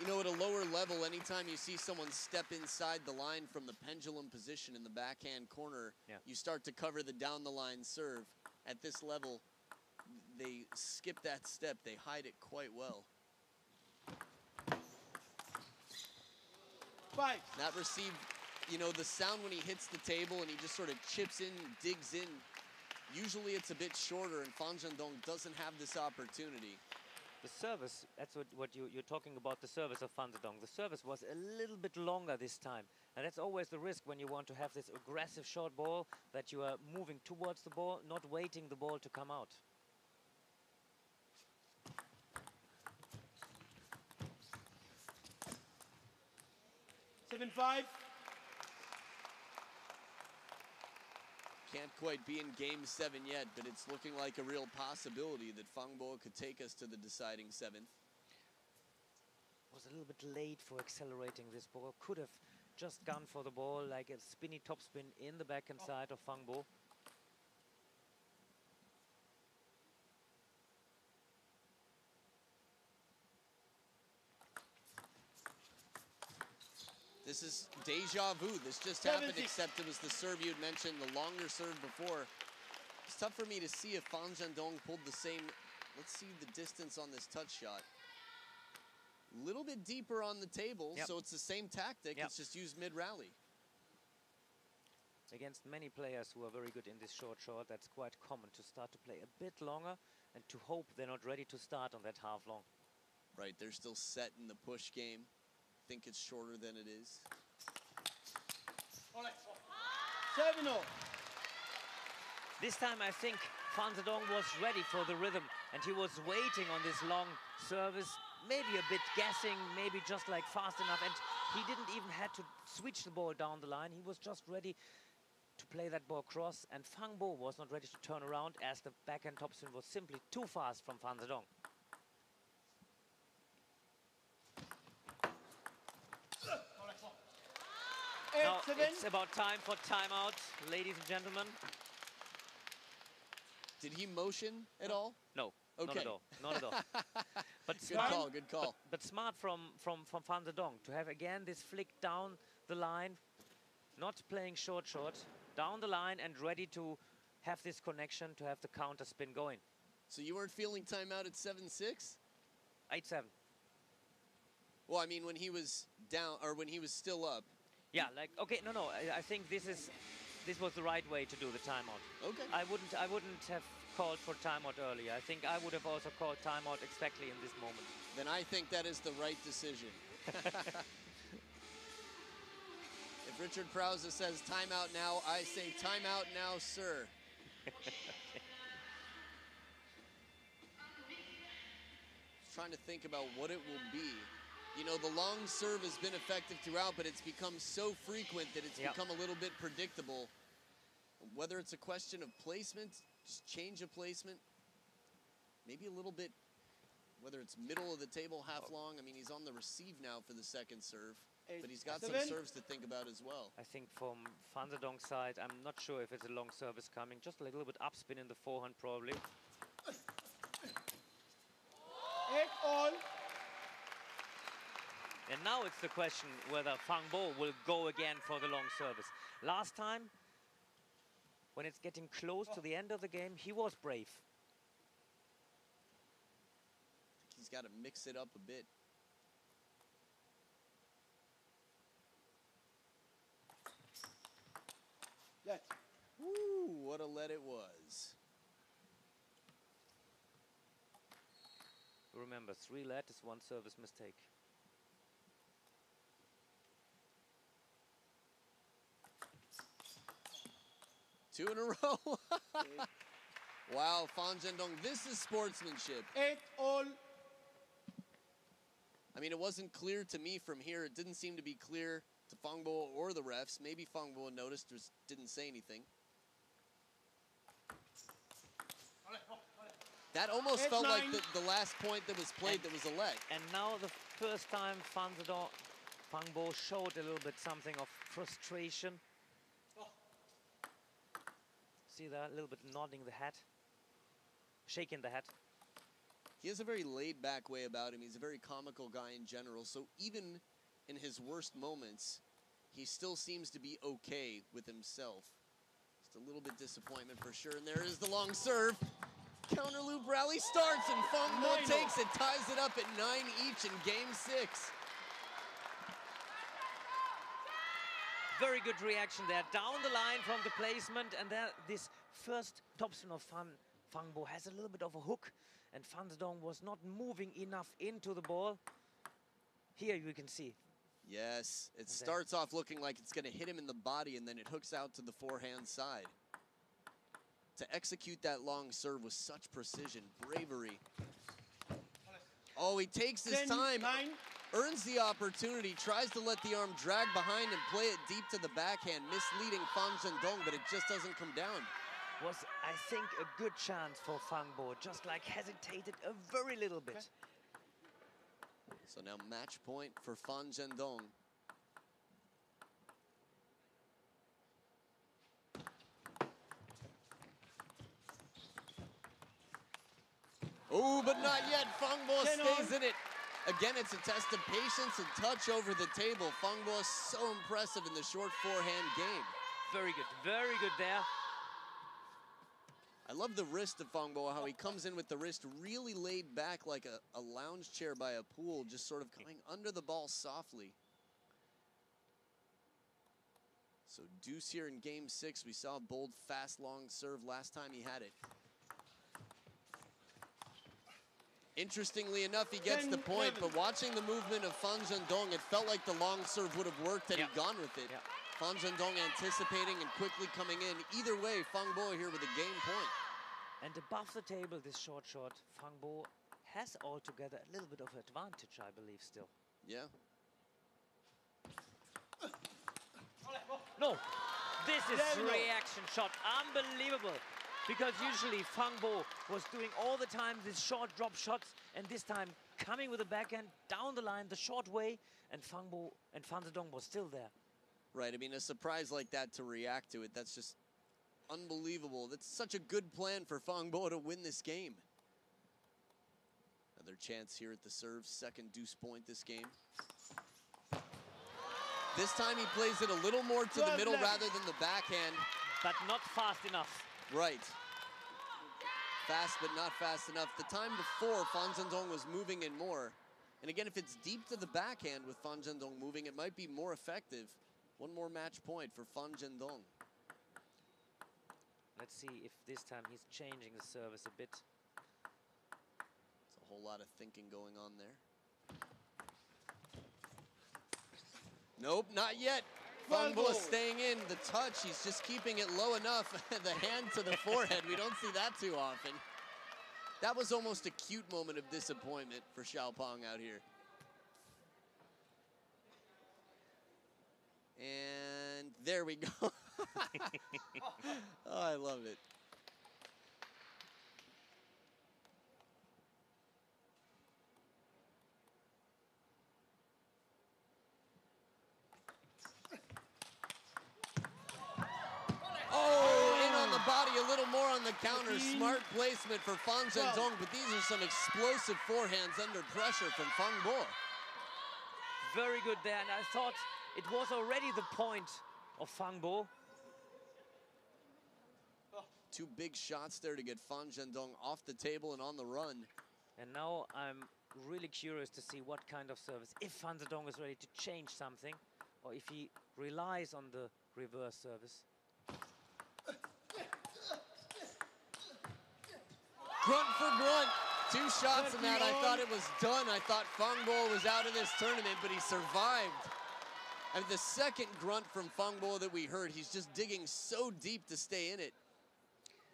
[SPEAKER 2] You know, at a lower level, anytime you see someone step inside the line from the pendulum position in the backhand corner, you start to cover the down the line serve. At this level, they skip that step. They hide it quite well.
[SPEAKER 4] 5.
[SPEAKER 2] That receive, you know, the sound when he hits the table and he just sort of chips in, digs in. Usually it's a bit shorter, and FAN Zhendong doesn't have this opportunity.
[SPEAKER 3] The service, that's what you're talking about, the service of FAN Zhendong. The service was a little bit longer this time. And that's always the risk when you want to have this aggressive short ball, that you are moving towards the ball, not waiting the ball to come out.
[SPEAKER 4] Seven, 5.
[SPEAKER 2] Can't quite be in game 7 yet, but it's looking like a real possibility that FANG Bo could take us to the deciding 7th.
[SPEAKER 3] Was a little bit late for accelerating this ball. Could have just gone for the ball, like a spinny topspin in the backhand side of FANG Bo.
[SPEAKER 2] This is deja vu. This just happened, except it was the serve you'd mentioned, the longer serve before. It's tough for me to see if FAN Zhendong pulled the same. Let's see the distance on this touch shot. A little bit deeper on the table, so it's the same tactic. It's just used mid-rally.
[SPEAKER 3] Against many players who are very good in this short, that's quite common to start to play a bit longer and to hope they're not ready to start on that half long.
[SPEAKER 2] Right, they're still set in the push game. Think it's shorter than it is.
[SPEAKER 4] 7-0.
[SPEAKER 3] This time I think FAN Zhendong was ready for the rhythm, and he was waiting on this long service, maybe a bit guessing, maybe just like fast enough, and he didn't even have to switch the ball down the line. He was just ready to play that ball cross, and FANG Bo was not ready to turn around as the backhand topspin was simply too fast from FAN Zhendong. Now it's about time for timeout, ladies and gentlemen.
[SPEAKER 2] Did he motion at all?
[SPEAKER 3] No,
[SPEAKER 2] okay.
[SPEAKER 3] Not at all. Not at all. But
[SPEAKER 2] good
[SPEAKER 3] smart,
[SPEAKER 2] call, good call.
[SPEAKER 3] But smart from FAN Zhendong to have again this flick down the line, not playing short, down the line and ready to have this connection, to have the counter spin going.
[SPEAKER 2] So you weren't feeling timeout at 7-6?
[SPEAKER 3] 8-7.
[SPEAKER 2] Well, I mean, when he was down, or when he was still up.
[SPEAKER 3] Yeah, like, okay, no, I think this was the right way to do the timeout.
[SPEAKER 2] Okay.
[SPEAKER 3] I wouldn't have called for timeout earlier. I think I would have also called timeout exactly in this moment.
[SPEAKER 2] Then I think that is the right decision. If Richard Prowse says timeout now, I say timeout now, sir. Trying to think about what it will be. You know, the long serve has been effective throughout, but it's become so frequent that it's become a little bit predictable. Whether it's a question of placement, just change of placement, maybe a little bit, whether it's middle of the table, half long. I mean, he's on the receive now for the second serve, but he's got some serves to think about as well.
[SPEAKER 3] I think from FAN Zhendong's side, I'm not sure if it's a long service coming, just a little bit upspin in the forehand probably.
[SPEAKER 4] 8-all.
[SPEAKER 3] And now it's the question whether FANG Bo will go again for the long service. Last time, when it's getting close to the end of the game, he was brave.
[SPEAKER 2] He's got to mix it up a bit.
[SPEAKER 4] Yes.
[SPEAKER 2] Woo, what a let it was.
[SPEAKER 3] Remember, 3 let is 1 service mistake.
[SPEAKER 2] Two in a row. Wow, FANG Zhendong, this is sportsmanship.
[SPEAKER 4] 8-all.
[SPEAKER 2] I mean, it wasn't clear to me from here. It didn't seem to be clear to FANG Bo or the refs. Maybe FANG Bo noticed, just didn't say anything. That almost felt like the last point that was played that was a let.
[SPEAKER 3] And now the first time FANG Bo showed a little bit something of frustration. See that, a little bit nodding the head, shaking the head.
[SPEAKER 2] He has a very laid-back way about him. He's a very comical guy in general. So even in his worst moments, he still seems to be okay with himself. Just a little bit disappointment for sure. And there is the long serve. Counter loop rally starts and FANG Bo takes it, ties it up at 9 each in game 6.
[SPEAKER 3] Very good reaction there, down the line from the placement, and then this first topspin of FANG Bo has a little bit of a hook, and FANG Zhendong was not moving enough into the ball. Here you can see.
[SPEAKER 2] Yes, it starts off looking like it's going to hit him in the body, and then it hooks out to the forehand side. To execute that long serve with such precision, bravery. Oh, he takes his time. Earns the opportunity, tries to let the arm drag behind and play it deep to the backhand, misleading FANG Zhendong, but it just doesn't come down.
[SPEAKER 3] Was, I think, a good chance for FANG Bo, just like hesitated a very little bit.
[SPEAKER 2] So now match point for FANG Zhendong. Oh, but not yet. FANG Bo stays in it. Again, it's a test of patience and touch over the table. FANG Bo is so impressive in the short forehand game.
[SPEAKER 3] Very good there.
[SPEAKER 2] I love the wrist of FANG Bo, how he comes in with the wrist really laid back like a lounge chair by a pool, just sort of coming under the ball softly. So deuce here in game 6. We saw a bold, fast, long serve last time he had it. Interestingly enough, he gets the point, but watching the movement of FANG Zhendong, it felt like the long serve would have worked had he gone with it. FANG Zhendong anticipating and quickly coming in. Either way, FANG Bo here with a game point.
[SPEAKER 3] And above the table, this short, FANG Bo has altogether a little bit of advantage, I believe, still.
[SPEAKER 2] Yeah.
[SPEAKER 3] No, this is a reaction shot. Unbelievable. Because usually FANG Bo was doing all the time these short drop shots, and this time coming with the backhand down the line the short way, and FANG Zhendong was still there.
[SPEAKER 2] Right, I mean, a surprise like that to react to it, that's just unbelievable. That's such a good plan for FANG Bo to win this game. Another chance here at the serve, second deuce point this game. This time he plays it a little more to the middle rather than the backhand.
[SPEAKER 3] But not fast enough.
[SPEAKER 2] Right. Fast, but not fast enough. The time before, FANG Zhendong was moving in more. And again, if it's deep to the backhand with FANG Zhendong moving, it might be more effective. One more match point for FANG Zhendong.
[SPEAKER 3] Let's see if this time he's changing the service a bit.
[SPEAKER 2] There's a whole lot of thinking going on there. Nope, not yet. FANG Bo staying in. The touch, he's just keeping it low enough. The hand to the forehead, we don't see that too often. That was almost a cute moment of disappointment for Xiaopeng out here. And there we go. Oh, I love it. Body a little more on the counter. Smart placement for FANG Zhendong, but these are some explosive forehands under pressure from FANG Bo.
[SPEAKER 3] Very good there, and I thought it was already the point of FANG Bo.
[SPEAKER 2] Two big shots there to get FANG Zhendong off the table and on the run.
[SPEAKER 3] And now I'm really curious to see what kind of service, if FANG Zhendong is ready to change something, or if he relies on the reverse service.
[SPEAKER 2] grunt for grunt. 2 shots in that, I thought it was done. I thought FANG Bo was out of this tournament, but he survived. And the second grunt from FANG Bo that we heard, he's just digging so deep to stay in it.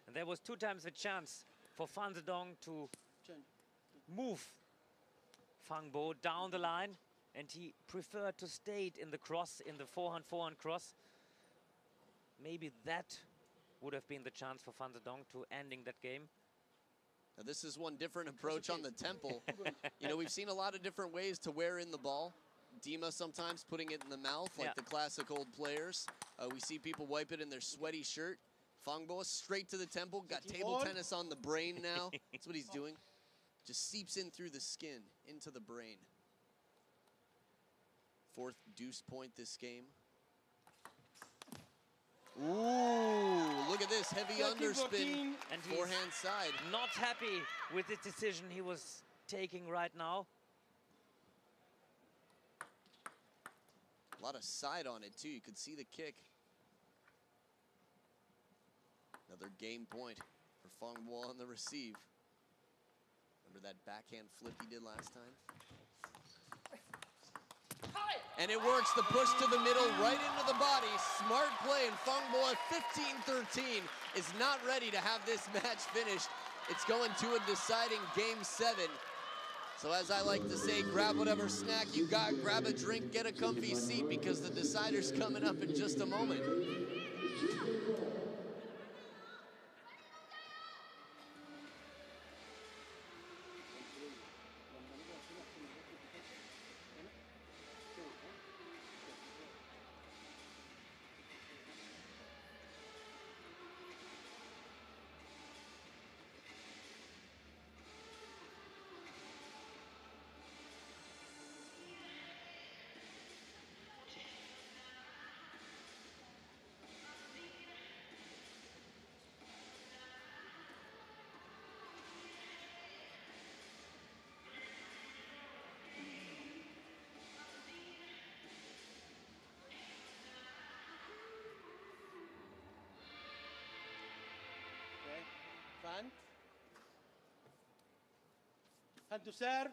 [SPEAKER 3] And there was 2 times a chance for FAN Zhendong to move FANG Bo down the line, and he preferred to stay in the cross, in the forehand cross. Maybe that would have been the chance for FAN Zhendong to ending that game.
[SPEAKER 2] Now this is one different approach on the temple. You know, we've seen a lot of different ways to wear in the ball. Dima sometimes putting it in the mouth, like the classic old players. We see people wipe it in their sweaty shirt. FANG Bo straight to the temple, got table tennis on the brain now. That's what he's doing. Just seeps in through the skin, into the brain. 4th deuce point this game. Ooh, look at this, heavy underspin
[SPEAKER 3] and
[SPEAKER 2] forehand side.
[SPEAKER 3] Not happy with the decision he was taking right now.
[SPEAKER 2] A lot of side on it too, you could see the kick. Another game point for FANG Bo on the receive. Remember that backhand flip he did last time? And it works, the push to the middle, right into the body. Smart play, and FANG Bo at 15-13 is not ready to have this match finished. It's going to a deciding game 7. So as I like to say, grab whatever snack you got, grab a drink, get a comfy seat, because the decider's coming up in just a moment.
[SPEAKER 4] And to serve,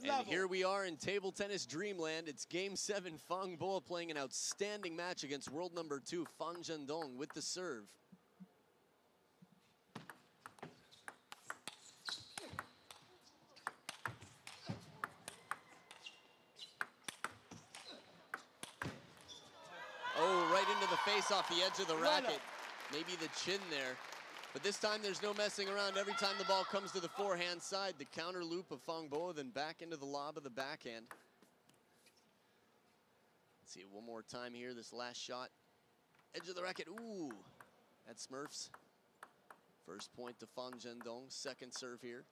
[SPEAKER 2] and here we are in table tennis dreamland. It's game 7. FANG Bo playing an outstanding match against world number 2, FAN Zhendong, with the serve. Oh, right into the face off the edge of the racket. Maybe the chin there. But this time there's no messing around. Every time the ball comes to the forehand side, the counter loop of FANG Bo, then back into the lob of the backhand. Let's see it one more time here, this last shot. Edge of the racket, ooh, that Smurfs. First point to FAN Zhendong, second serve here.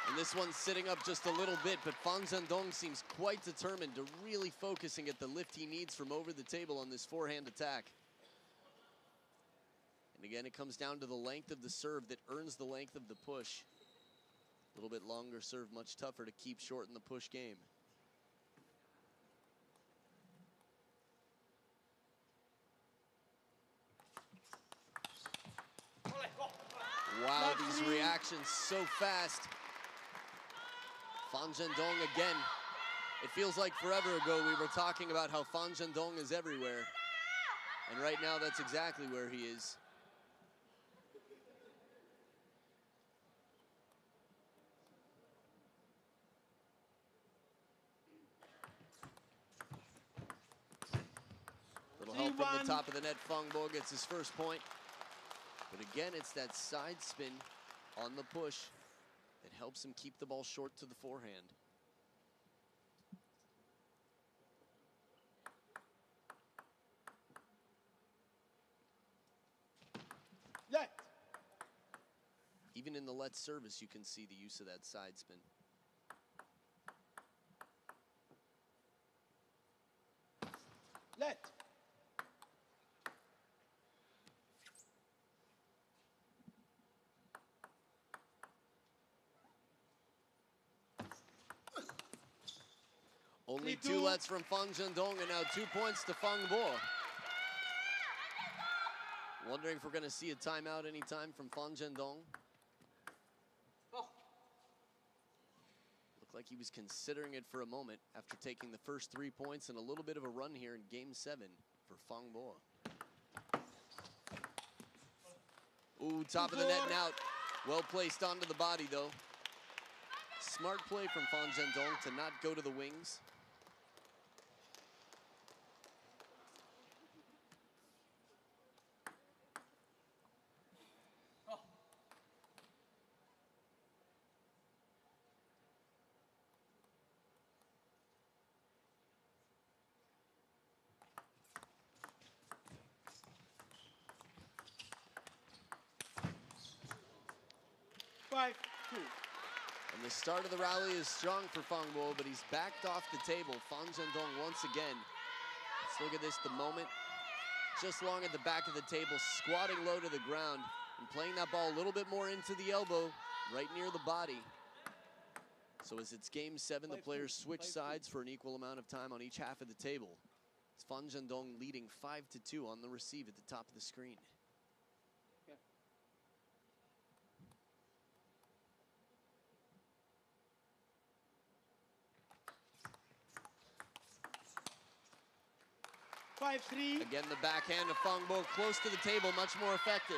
[SPEAKER 2] And this one's sitting up just a little bit, but FAN Zhendong seems quite determined to really focusing at the lift he needs from over the table on this forehand attack. And again, it comes down to the length of the serve that earns the length of the push. A little bit longer serve, much tougher to keep short in the push game. Wow, these reactions so fast. FAN Zhendong again. It feels like forever ago we were talking about how FAN Zhendong is everywhere. And right now that's exactly where he is. Little help from the top of the net. FANG Bo gets his first point. But again, it's that side spin on the push that helps him keep the ball short to the forehand.
[SPEAKER 4] Let.
[SPEAKER 2] Even in the let service, you can see the use of that side spin.
[SPEAKER 4] Let.
[SPEAKER 2] Only 2 lets from FAN Zhendong, and now 2 points to FANG Bo. Wondering if we're going to see a timeout anytime from FANG Zhendong. Looked like he was considering it for a moment after taking the first 3 points and a little bit of a run here in Game 7 for FANG Bo. Ooh, top of the net and out. Well placed onto the body, though. Smart play from FANG Zhendong to not go to the wings. And the start of the rally is strong for FANG Bo, but he's backed off the table. FANG Zhendong once again. Let's look at this, the moment. Just long at the back of the table, squatting low to the ground and playing that ball a little bit more into the elbow, right near the body. So as it's Game 7, the players switch sides for an equal amount of time on each half of the table. It's FANG Zhendong leading 5-2 on the receive at the top of the screen.
[SPEAKER 4] 5-3.
[SPEAKER 2] Again, the backhand of FANG Bo close to the table, much more effective.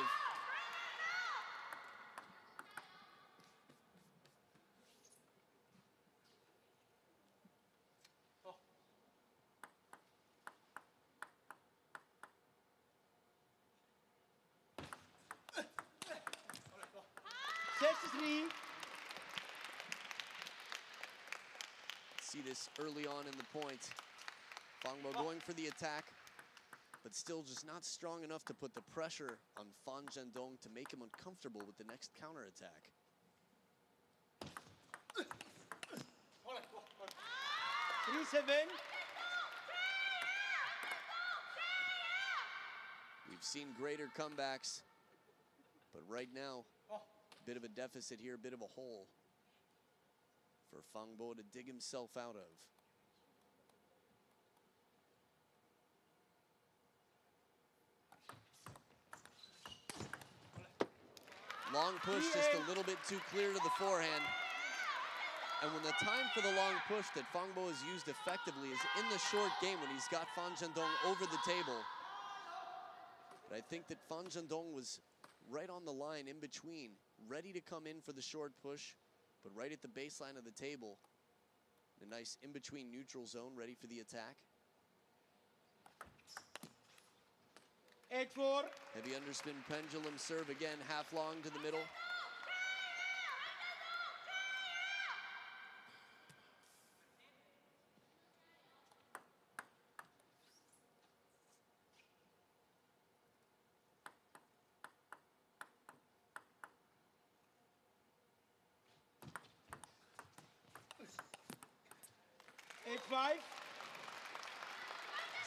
[SPEAKER 2] See this early on in the point. FANG Bo going for the attack, but still just not strong enough to put the pressure on FANG Zhendong to make him uncomfortable with the next counterattack. We've seen greater comebacks, but right now, a bit of a deficit here, a bit of a hole for FANG Bo to dig himself out of. Long push, just a little bit too clear to the forehand. And when the time for the long push that FANG Bo has used effectively is in the short game when he's got FANG Zhendong over the table. But I think that FANG Zhendong was right on the line in between, ready to come in for the short push, but right at the baseline of the table. A nice in-between neutral zone, ready for the attack.
[SPEAKER 4] 8-4.
[SPEAKER 2] Heavy underspin pendulum serve again, half long to the middle.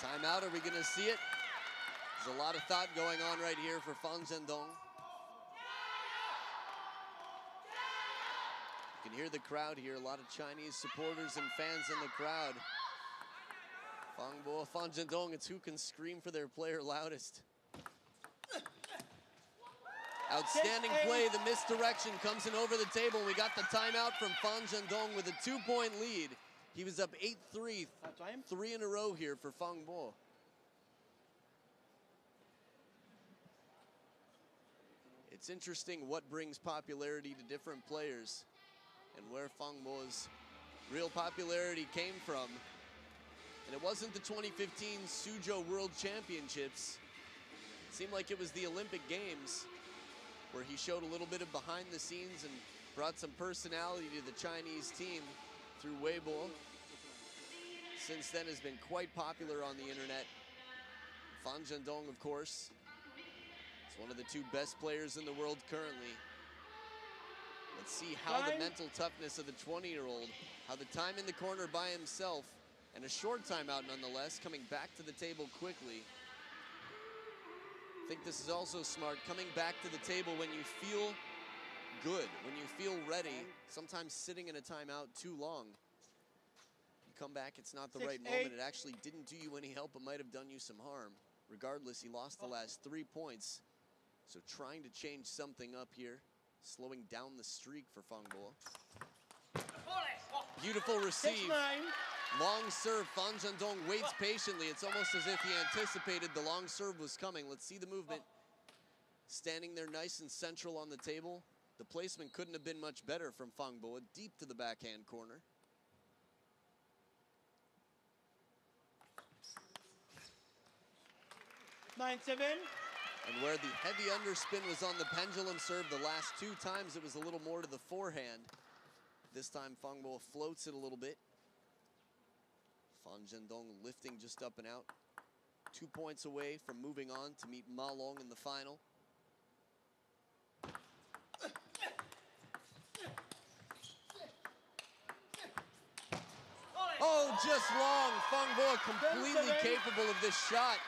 [SPEAKER 2] Timeout, are we gonna see it? There's a lot of thought going on right here for FANG Zhendong. You can hear the crowd here, a lot of Chinese supporters and fans in the crowd. FANG Bo FAN Zhendong, it's who can scream for their player loudest. Outstanding play, the misdirection comes in over the table. We got the timeout from FANG Zhendong with a 2-point lead. He was up 8-3, 3 in a row here for FANG Bo. It's interesting what brings popularity to different players and where FANG Bo's real popularity came from. And it wasn't the 2015 Suzhou World Championships. It seemed like it was the Olympic Games where he showed a little bit of behind the scenes and brought some personality to the Chinese team through Weibo. Since then has been quite popular on the internet. FANG Zhendong, of course, is one of the 2 best players in the world currently. Let's see how the mental toughness of the 20-year-old, how the time in the corner by himself, and a short timeout nonetheless, coming back to the table quickly. I think this is also smart, coming back to the table when you feel good, when you feel ready. Sometimes sitting in a timeout too long, you come back, it's not the right moment. It actually didn't do you any help, it might have done you some harm. Regardless, he lost the last 3 points So trying to change something up here, slowing down the streak for FANG Bo. Beautiful receive.
[SPEAKER 4] 6-9.
[SPEAKER 2] Long serve, FAN Zhendong waits patiently. It's almost as if he anticipated the long serve was coming. Let's see the movement. Standing there nice and central on the table. The placement couldn't have been much better from FANG Bo, deep to the backhand corner.
[SPEAKER 4] Nine, 7.
[SPEAKER 2] And where the heavy underspin was on the pendulum serve the last 2 times, it was a little more to the forehand. This time FANG Bo floats it a little bit. FAN Zhendong lifting just up and out. 2 points away from moving on to meet Ma Long in the final. Oh, just long. FANG Bo completely capable of this shot.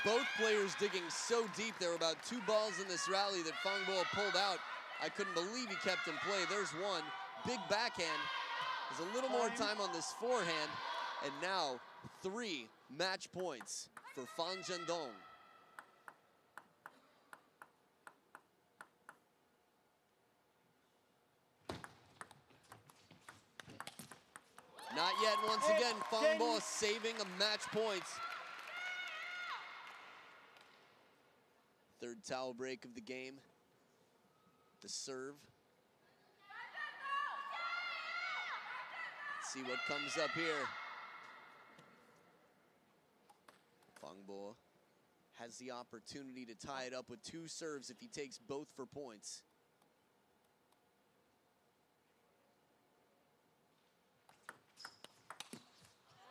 [SPEAKER 2] Both players digging so deep. There were about 2 balls in this rally that FANG Bo pulled out. I couldn't believe he kept in play. There's one. Big backhand. There's a little more time on this forehand. And now 3 match points for FAN Zhendong. Not yet. Once again, FANG Bo saving a match point. Third towel break of the game. The serve. Let's see what comes up here. FANG Bo has the opportunity to tie it up with 2 serves if he takes both for points.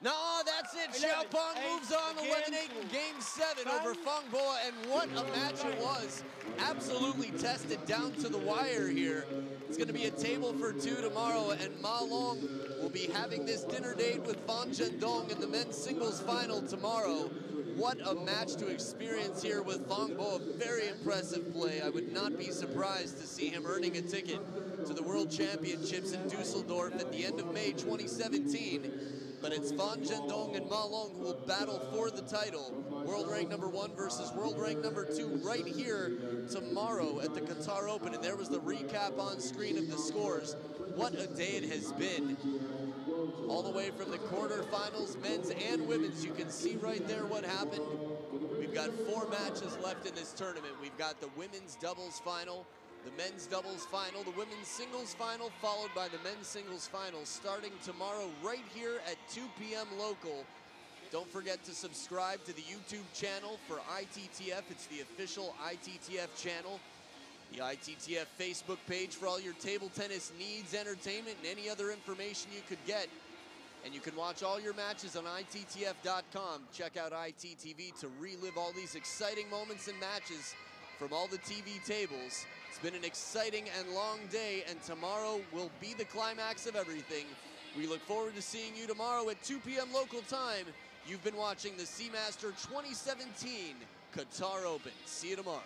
[SPEAKER 2] No, that's it. Xiaopeng moves on, eliminating Game 7 over FANG Bo, and what a match it was. Absolutely tested down to the wire here. It's going to be a table for 2 tomorrow, and Ma Long will be having this dinner date with FAN Zhendong in the men's singles final tomorrow. What a match to experience here with FANG Bo. Very impressive play. I would not be surprised to see him earning a ticket to the World Championships in Dusseldorf at the end of May 2017. But it's FAN Zhendong and Ma Long who will battle for the title. World rank number 1 versus world rank number 2 right here tomorrow at the Qatar Open. And there was the recap on screen of the scores. What a day it has been. All the way from the quarterfinals, men's and women's. You can see right there what happened. We've got 4 matches left in this tournament. We've got the women's doubles final, the men's doubles final, the women's singles final, followed by the men's singles final, starting tomorrow right here at 2 p.m. local. Don't forget to subscribe to the YouTube channel for ITTF. It's the official ITTF channel. The ITTF Facebook page for all your table tennis needs, entertainment, and any other information you could get. And you can watch all your matches on ITTF.com. Check out ITTV to relive all these exciting moments and matches from all the TV tables. It's been an exciting and long day, and tomorrow will be the climax of everything. We look forward to seeing you tomorrow at 2 p.m. local time. You've been watching the Seamaster 2017 Qatar Open. See you tomorrow.